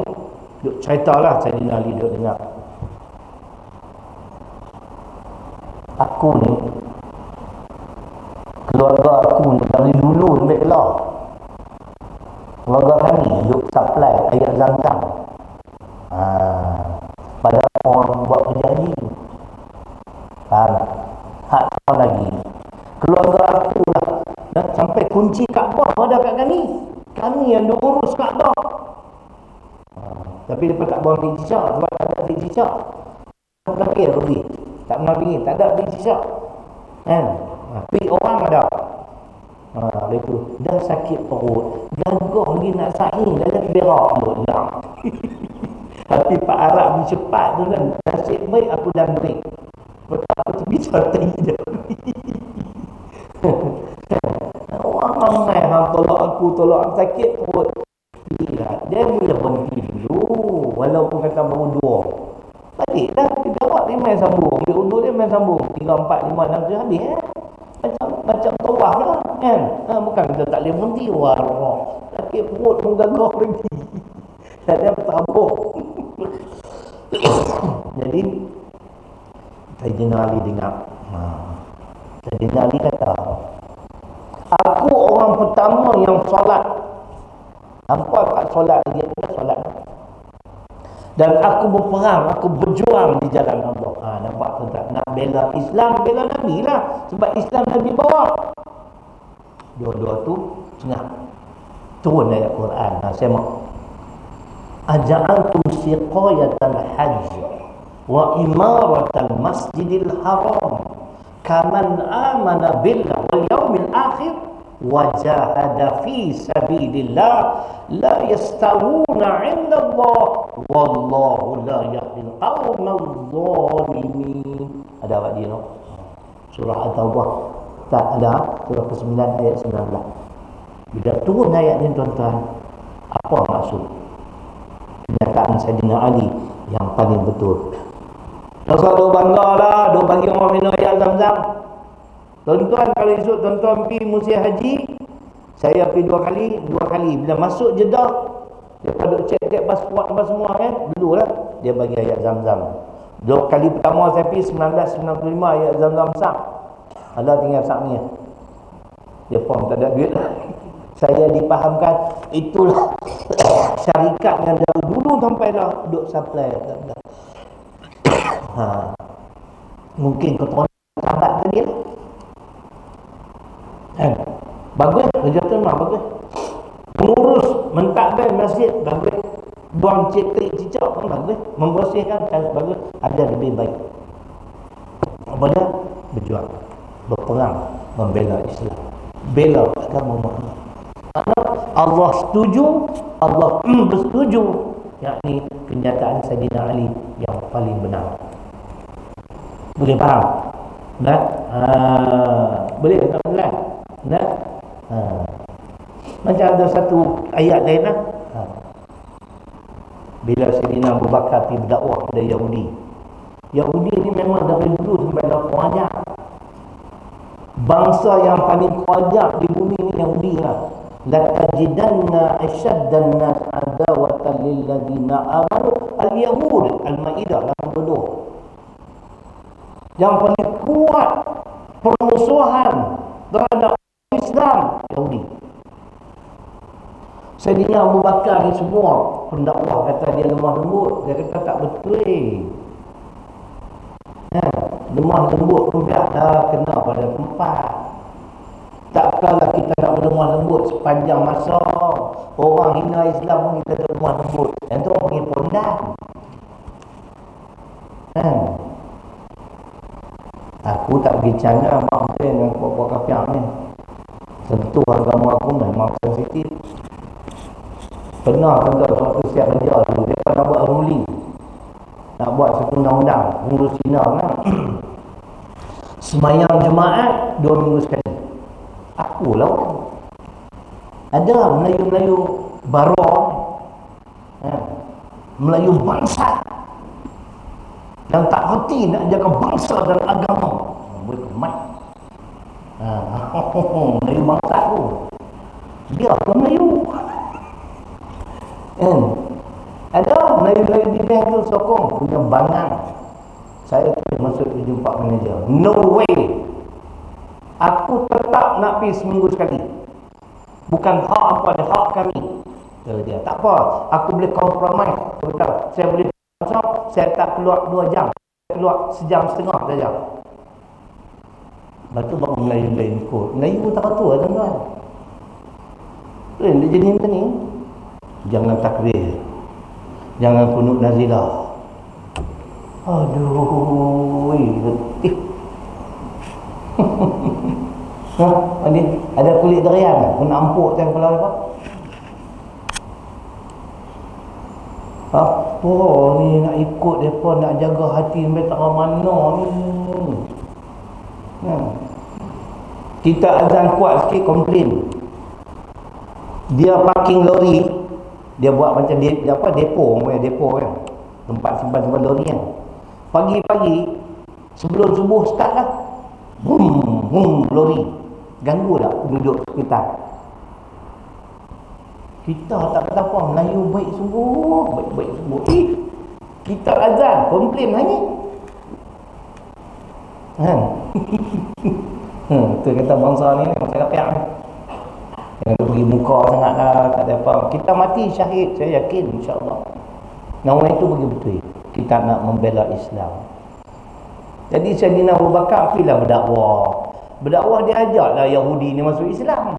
duduk ceritalah, Saidina Ali duduk dengar. Aku ni, keluarga aku ni dari dulu sampai kelar, keluarga kami duduk supply air Zam-Zam. Pada orang buat kerja ni, faham? Hak tahu lagi keluarga aku lah dah sampai kunci Kaabah pada kat kami yang diurus Kaabah. Tapi lepas Kaabah dijijak, sebab tak ada dijijak, tak fikir lebih, tak pernah fikir, tak ada dijijak kan. Tapi orang ada. Itu dah sakit perut, gagah lagi nak saing, dah berak tu nak. Tapi Pak Arab ni cepat tu kan, nasib baik aku dah break. Aku terbicara tinggi dah. Orang ramai hang tolak aku sakit perut. Dia boleh berhenti dulu, walaupun kata baru 2. Balik dah, kita awak ni main sambung, dia undur dia main sambung 3, 4, 5, 6 tu habis macam tawaf lah kan. Bukan kita tak boleh berhenti, warah sakit perut pun gagah lagi. Dia bertabuk. Jadi Saidina Ali dengar. Saidina Ali kata, aku orang pertama yang solat. Hampa tak solat lagi, aku tak solat. Dan aku berperang, aku berjuang di jalan Allah. Nampak tu tak? Nak bela Islam, bela Nabi lah. Sebab Islam Nabi bawa. Dua-dua tu tengah turun ayat Quran. Saya mau aja'antum siqayatal hajj wa imaratal masjidil haram kaman amana billah wal yawmil akhir wa jahada fi sabilillah la yastawuna 'inda Allah wallahu la yahdil qaumal zalimin. Ada awak dia no? Surah At-Taubah tak ada, surah ke-9 ayat 19. Bila turun ayat ni tuan-tuan, apa maksud? Kenyataan Saidina Ali yang paling betul. Pasal dia bangga lah, dia bagi orang minum air Zam-Zam. Tuan-tuan, kalau esok tuan-tuan pergi musim haji, saya pergi 2 kali. Bila masuk Jeddah, dia pada cek pasport apa semua kan, dulu lah dia bagi air Zam-Zam. 2 kali pertama saya pergi 1995, air Zam-Zam sak. Ada tinggal sak ni. Dia pun tak ada duit lah. Saya dipahamkan itulah syarikat yang dari dulu sampai dah duk supply. Mungkin keturunan sahabat tadi lah. Bagus, kerja tu memang bagus. Mengurus, mentadbir masjid bagus. Buang cicak pun bagus. Membersihkan bagus. Ada lebih baik. Apa dia? Berjuang, berperang, membela Islam, bela agama Muhammad. Allah setuju, Allah bersetuju, yakni kenyataan Saidina Ali yang paling benar. Boleh faham? Nah, boleh tak benar? Nah, macam ada satu ayat lain lah. Bila Saidina Abu Bakar pergi berdakwah pada Yahudi. Yahudi ni memang dari dulu sampai dah kurang. Bangsa yang paling kurang di bumi ni Yahudi lah. Latajidanna asyaddan nas adawatan lil ladina amanu al-yahud, Al-Maidah 82. Yang paling kuat permusuhan terhadap Islam Yahudi. Saidina Abu Bakar ni semua pendakwah kata dia lemah lembut, dia kata tak betul. Lemah lembut pun biar dah kena pada tempat. Takkanlah kita nak berlemah lembut sepanjang masa. Orang hina Islam pun kita lemah lembut. Yang tu orang panggil pondan. Aku tak pergi China, maaf dengan buat-buat kafir ni. Tentu agama aku memang sensitif. Pernah tuan-tuan suatu siap kerja dulu, dia pernah buat ruling. Nak buat undang-undang ngurus Cina kan. Semayang jemaat 2 minggu sekali. Aku lah orang. Ada Melayu-Melayu baru, Melayu bangsa yang tak hati nak jaga bangsa dan agama. Boleh kemat. Melayu bangsa tu. Dia pun Melayu. Ada Melayu-Melayu di bank tu sokong punya bangang. Saya masuk di jumpa manager. No way. Aku tetap nak pergi seminggu sekali. Bukan hak apa dia, hak kami. Kata dia, tak apa, aku boleh compromise. Betul. Saya boleh masuk, saya tak keluar 2 jam. Keluar sejam setengah saja. Lepas tu baru Melayu-Melayu ikut. Melayu tak tahu tuan-tuan. Dia jadi macam ni. Jangan takbir. Jangan kunut nazilah. Aduh, letih. Ni ada kulit derian kan? Kena ampuk tengok kepala apa? Apa ni nak ikut depa, nak jaga hati sampai tak mana ni. Kita azan kuat sikit komplain. Dia parking lori, dia buat macam depo kan. Tempat simpan lori kan. Pagi-pagi sebelum subuh start lah. Lori. Ganggu tak penduduk sekitar? Kita tak kata apa, Melayu baik sungguh, baik-baik sungguh. Kita azan, komplain lagi. Tu kata bangsa ni macam kapiak ni. Jangan pergi muka sangat lah, tak ada apa. Kita mati syahid, saya yakin insya-Allah. Nama itu bagi betul. Kita nak membela Islam. Jadi Sayyidina Abu Bakar pergilah berdakwah. Berdakwah dia ajaklah Yahudi ni masuk Islam.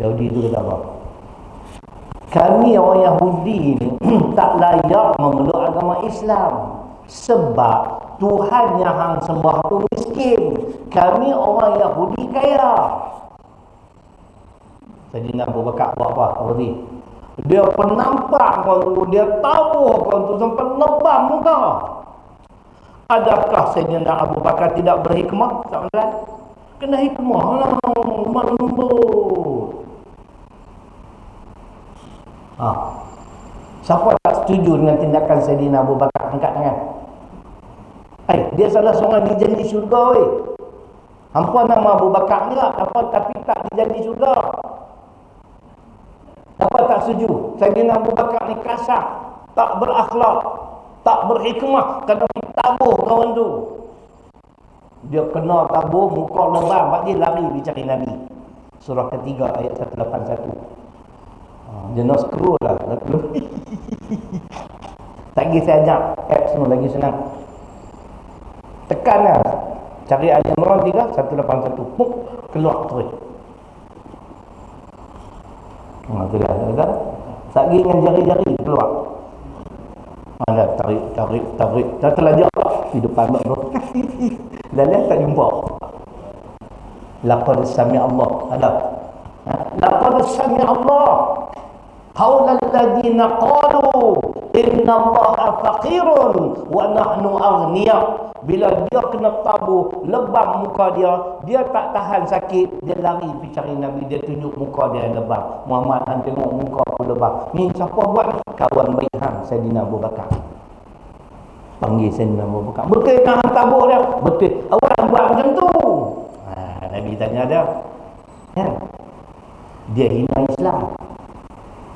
Yahudi tu kata apa? Kami orang Yahudi ni tak layak memeluk agama Islam sebab Tuhan yang hang sembah tu miskin. Kami orang Yahudi kaya. Sayyidina Abu Bakar buat apa? Dia penampak kau tu, dia tabuh kau tu sampai lebam muka. Adakah Sayyidina Abu Bakar tidak berhikmah? Tak. Kena hikmah lah, lemah lembut. Siapa tak setuju dengan tindakan Sayyidina Abu Bakar? Angkat tangan. Dia salah seorang dijanji syurga weh. Hampa nama Abu Bakar ni lah, tapi tak dijanji syurga. Siapa tak setuju? Sayyidina Abu Bakar ni kasar, tak berakhlak, tak berhikmah, kena ditabuh kawan tu. Dia kena tabuh, muka lebam, sebab dia lari dicari Nabi. Surah ketiga ayat 181. Dia nak scroll lah. Tak pergi saya ajak apps semua lagi senang. Tekan lah, cari Ali Imran 3 181. Puk, keluar terus. Itulah kan. Tak pergi dengan jari-jari keluar. Mana tarik. Tak terlajak di depan mak tu. Lalu tak jumpa. Laqad sami Allah. Laqad sami Allah qaulal ladzina qalu inna Allaha faqirun wa nahnu aghniya. Bila dia kena tabuh, lebam muka dia tak tahan sakit, dia lari pergi cari Nabi, dia tunjuk muka dia yang lebam. Muhammad hang tengok muka aku lebam. Ni siapa buat? Kawan baik hang Sayyidina Abu Bakar. Panggil Sayyidina Abu Bakar. Betul kan hang tabuh dia? Betul. Awak buat macam tu. Nabi tanya dia. Kan? Dia hina Islam.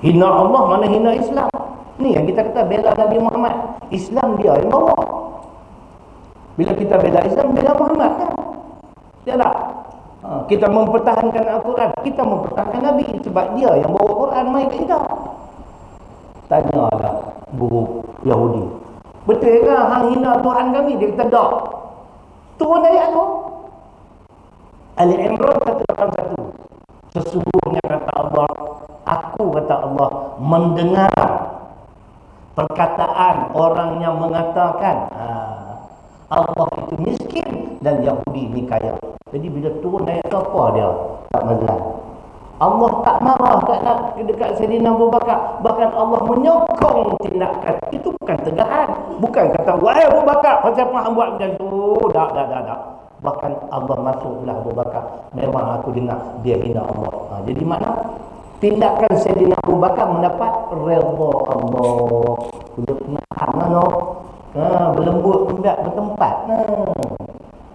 Hina Allah, mana hina Islam? Ni yang kita kata bela Nabi Muhammad. Islam dia yang bawa. Bila kita bela Islam, bela Muhammad kan? Dia tak? Kita mempertahankan Al-Quran, kita mempertahankan Nabi, sebab dia yang bawa Quran mai ke kita. Tanyalah guru Yahudi, betul ke hang hina Tuhan kami? Dia kata tak. Turun ayat tu, Ali Imran 181. Sesungguhnya kata Allah, aku kata Allah mendengar perkataan orang yang mengatakan Allah itu miskin dan Yahudi ni kaya. Jadi bila turun ayat tu apa dia? Tak mazlan. Allah tak marah dekat Sayyidina Abu Bakar. Bahkan Allah menyokong tindakan. Itu bukan tegahan. Bukan kata, wahai Abu Bakar, pasal apa hang buat macam tu? Tak. Bahkan Allah masuklah Abu Bakar. Memang aku dengar dia hina Allah. Jadi mana? Tindakan Sayyidina Abu Bakar mendapat redha Allah. Duduk tenang mana? Berlembut tidak bertempat.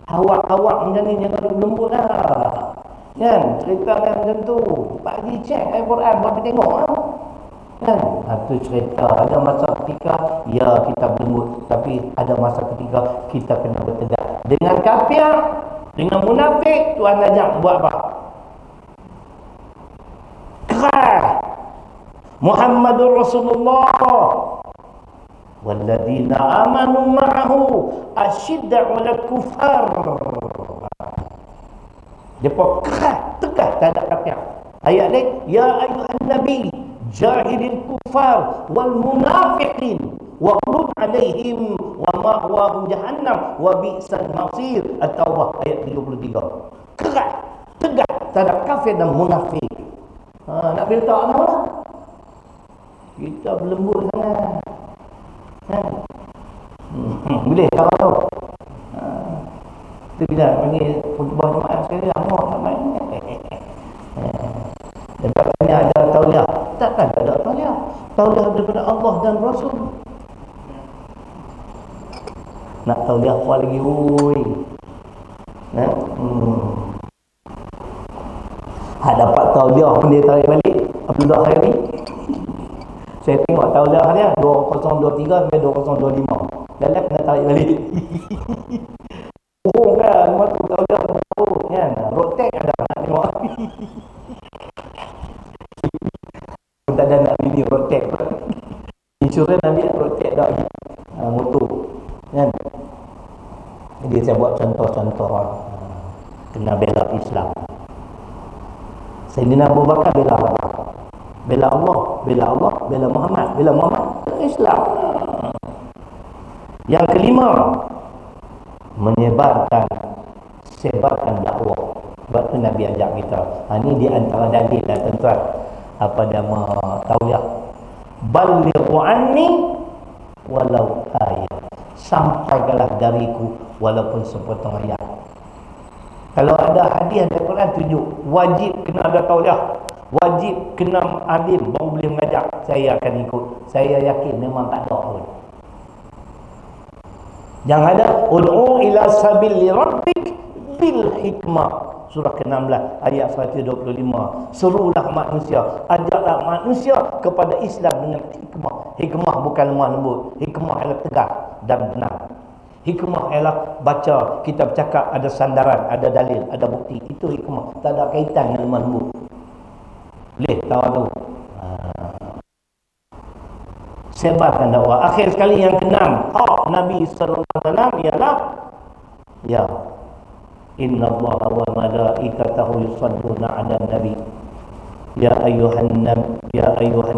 Awak macam ni jangan duduk lembut lah. Kan? Cerita macam tu. Pak Haji cek Al-Quran, berapa tengok lah. Kan? Itu cerita. Ada masa ketika, ya kita berlembut. Tapi ada masa ketika kita kena bertegak. Dengan kafir, dengan munafik, Tuhan ajak buat apa? Keras. Muhammadur Rasulullah walladzina amanu ma'ahu asyidda'u 'alal kuffar. Depa keras tegas tak ada kafir. Ayat ni, ya ayyuhan nabi jahidil kuffar wal munafiqin waqlub 'alaihim wa ma'wahum jahannam wa bi'sal masir. At-Taubah ayat 33. Keras tegas terhadap kafir dan munafik. Nak beritahu apa lah? Kita berlembut sangat. Boleh tahu. Itu bila panggil khutbah Jumaat sekali lama tak main. Lepas ni ada tauliah. Takkan ada tauliah. Tauliah daripada Allah dan Rasul. Nak tauliah apa lagi? Ui. Dapat tauliah pun dia tarik balik. Abdullah Khairi. Saya tengok tauliah dia 2023 sampai 2025. Dalam kena tarik balik. Oh kan, waktu tauliah kan. Road tag ada nak tengok. Tak ada nak beli road tag. Insurans ambil road tag dah lagi. Motor. Kan. Jadi saya buat contoh-contoh kena bela Islam. Sayyidina Abu Bakar bela apa? Bela Allah, bela Muhammad, Islam. Yang kelima, sebarkan dakwah. Sebab tu Nabi ajak kita. Ini di antara dalil lah tuan-tuan. Apa nama tauliah? Balighu anni walau ayat. Sampaikanlah dariku walaupun sepotong ayat. Kalau ada hadis dari Quran tunjuk wajib kena ada tauliah, wajib kena alim baru boleh mengajar, saya akan ikut. Saya yakin memang tak ada pun. Yang ada ud'u ila sabili rabbik bil hikmah. Surah ke-16 ayat 125. Serulah manusia, ajaklah manusia kepada Islam dengan hikmah. Hikmah bukan lemah lembut. Hikmah adalah tegas dan benar. Hikmah ialah baca kitab cakap ada sandaran, ada dalil, ada bukti. Itu hikmah. Tak ada kaitan dengan lemah lembut. Boleh tahu tu. Sebarkan dakwah. Akhir sekali yang keenam, hak Nabi sallallahu alaihi wasallam ialah Inna Allah wa malaikatahu yusalluna 'alan nabi. Ya ayuhan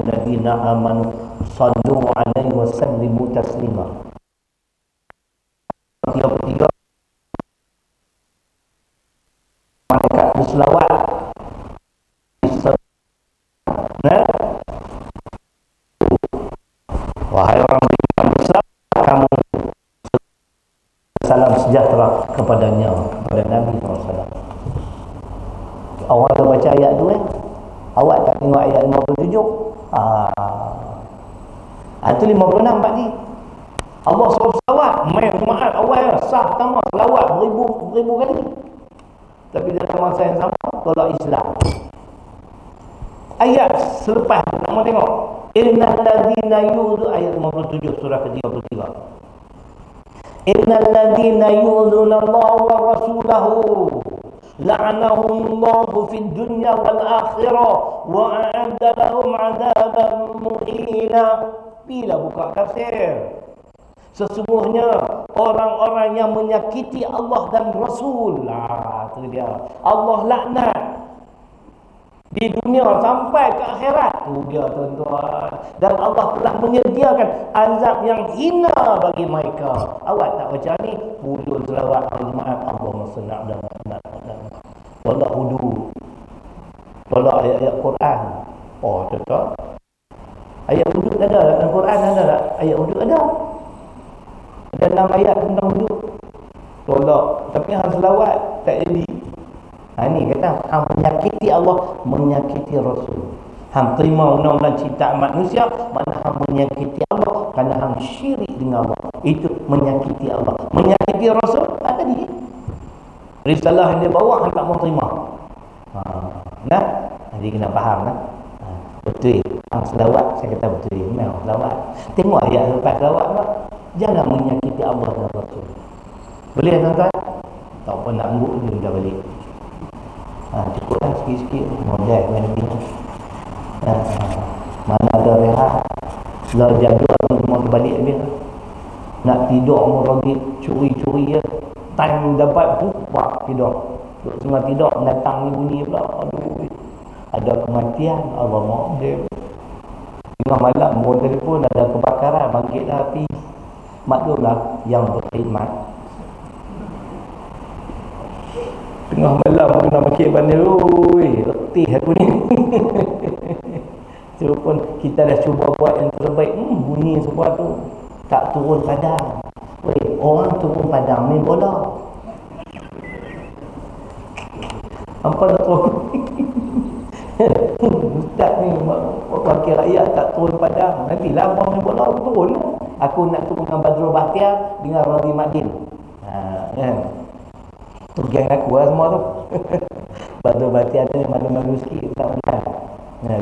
ladina amanu sallu 'alaihi wa sallimu taslima. 33 malaikat berselawat. Wahai orang beriman besar, kamu salam sejahtera kepada Nabi SAW. Awak dah baca ayat tu awak tak tengok ayat 57. Itu 56 Pak Ji. Allah suruh selawat, main Jumaat awal sah pertama selawat beribu kali. Tapi dalam masa yang sama tolak Islam. Ayat selepas nak mau tengok innal ladzina yu'dhu ayat 57 surah ke-33. Innal ladzina yu'dhuna Allah wa rasulahu la'anahumullahu fid dunya wal akhirah wa a'adda lahum 'adzaban muhina. Bila buka tafsir, sesungguhnya orang-orang yang menyakiti Allah dan Rasul, itu dia, Allah laknat di dunia sampai ke akhirat. Tu dia tuan-tuan. Dan Allah telah menyediakan azab yang hina bagi mereka. Awak tak baca ni? Hudud selawat Al-Maat Allahumma salli ala Muhammad. Tolak hudud, tolak ayat-ayat Betul. Ayat wuduk ada dalam Quran, ada tak? Ayat wuduk ada. Ada 6 ayat tentang wuduk. Tolak. Tapi hang selawat tak jadi. Ni kata hang menyakiti Allah, menyakiti Rasul. Hang terima undang-undang ciptaan manusia, mana hang menyakiti Allah kerana hang syirik dengan Allah. Itu menyakiti Allah. Menyakiti Rasul, tadi. Risalah yang dia bawa hang tak mau terima. Nah, jadi kena faham lah. Betul. Hang selawat, saya kata betul. Memang selawat. Tengok ayat lepas selawat tak? Jangan menyakiti Allah dan Rasul. Boleh tuan-tuan? Tak apa nak angguk je dah balik. Cukup lah sikit-sikit. Modal main lagi. Mana ada rehat. Kalau jaga mau terbalik habis. Nak tidur mau lagi curi-curi je. Time dapat buat tidur. Duk tengah tidur datang ni bunyi pula. Aduh. Ada kematian, Allah maafkan. Tengah malam pun telefon ada kebakaran, bangkitlah api. Maklumlah yang berkhidmat. Tengah malam pun nak bangkit pandai. Oi, letih aku ni. Tu pun kita dah cuba buat yang terbaik. Bunyi semua tu tak turun padam. Oi, orang turun padam main bola. Apa nak turun? Ustaz ni wakil rakyat tak turun padam. Nantilah orang main bola aku turun. Aku nak turun dengan Badrul Bahtiar dengan Radhi Madin. Kan? Tu geng aku lah semua tu. Badrul Bahtiar tu malu-malu sikit tak benar.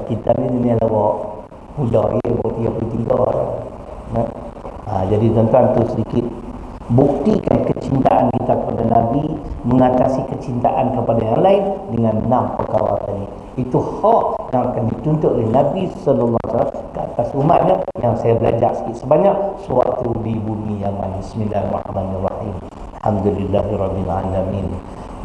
Kita ni dunia lawak. Muda dia baru 33. Jadi tuan-tuan tu sedikit buktikan kecintaan kita kepada Nabi, mengatasi kecintaan kepada yang lain dengan 6 perkara tadi. Itu hak yang akan dituntut oleh Nabi sallallahu alaihi wasallam ke atas umatnya, yang saya belajar sikit sebanyak suatu di bumi Yaman. Bismillahirrahmanirrahim. Alhamdulillahirabbil alamin.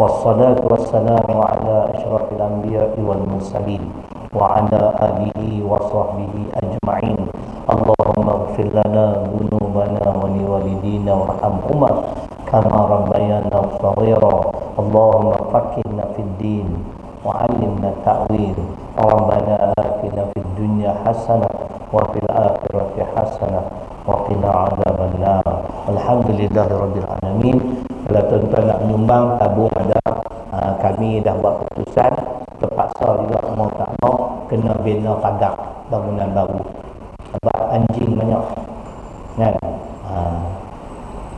Wassalatu wassalamu ala asyrafil anbiya'i wal mursalin wa ala alihi wa sahbihi ajma'in. Allahumma ighfir lana dhunubana wa liwalidina warhamhuma kama rabbayana shaghira. Allahumma faqihna fid din wa 'allimna ta'wil. Rabbana atina fid dunya hasanah wa fil akhirati hasanah wa qina 'adzabannar. Alhamdulillahirabbil alamin. Kalau tuan-tuan nak menyumbang, tabung ada. Kami dah buat keputusan, terpaksa juga mau tak mau kena bina pagar bangunan baru sebab anjing banyak kan.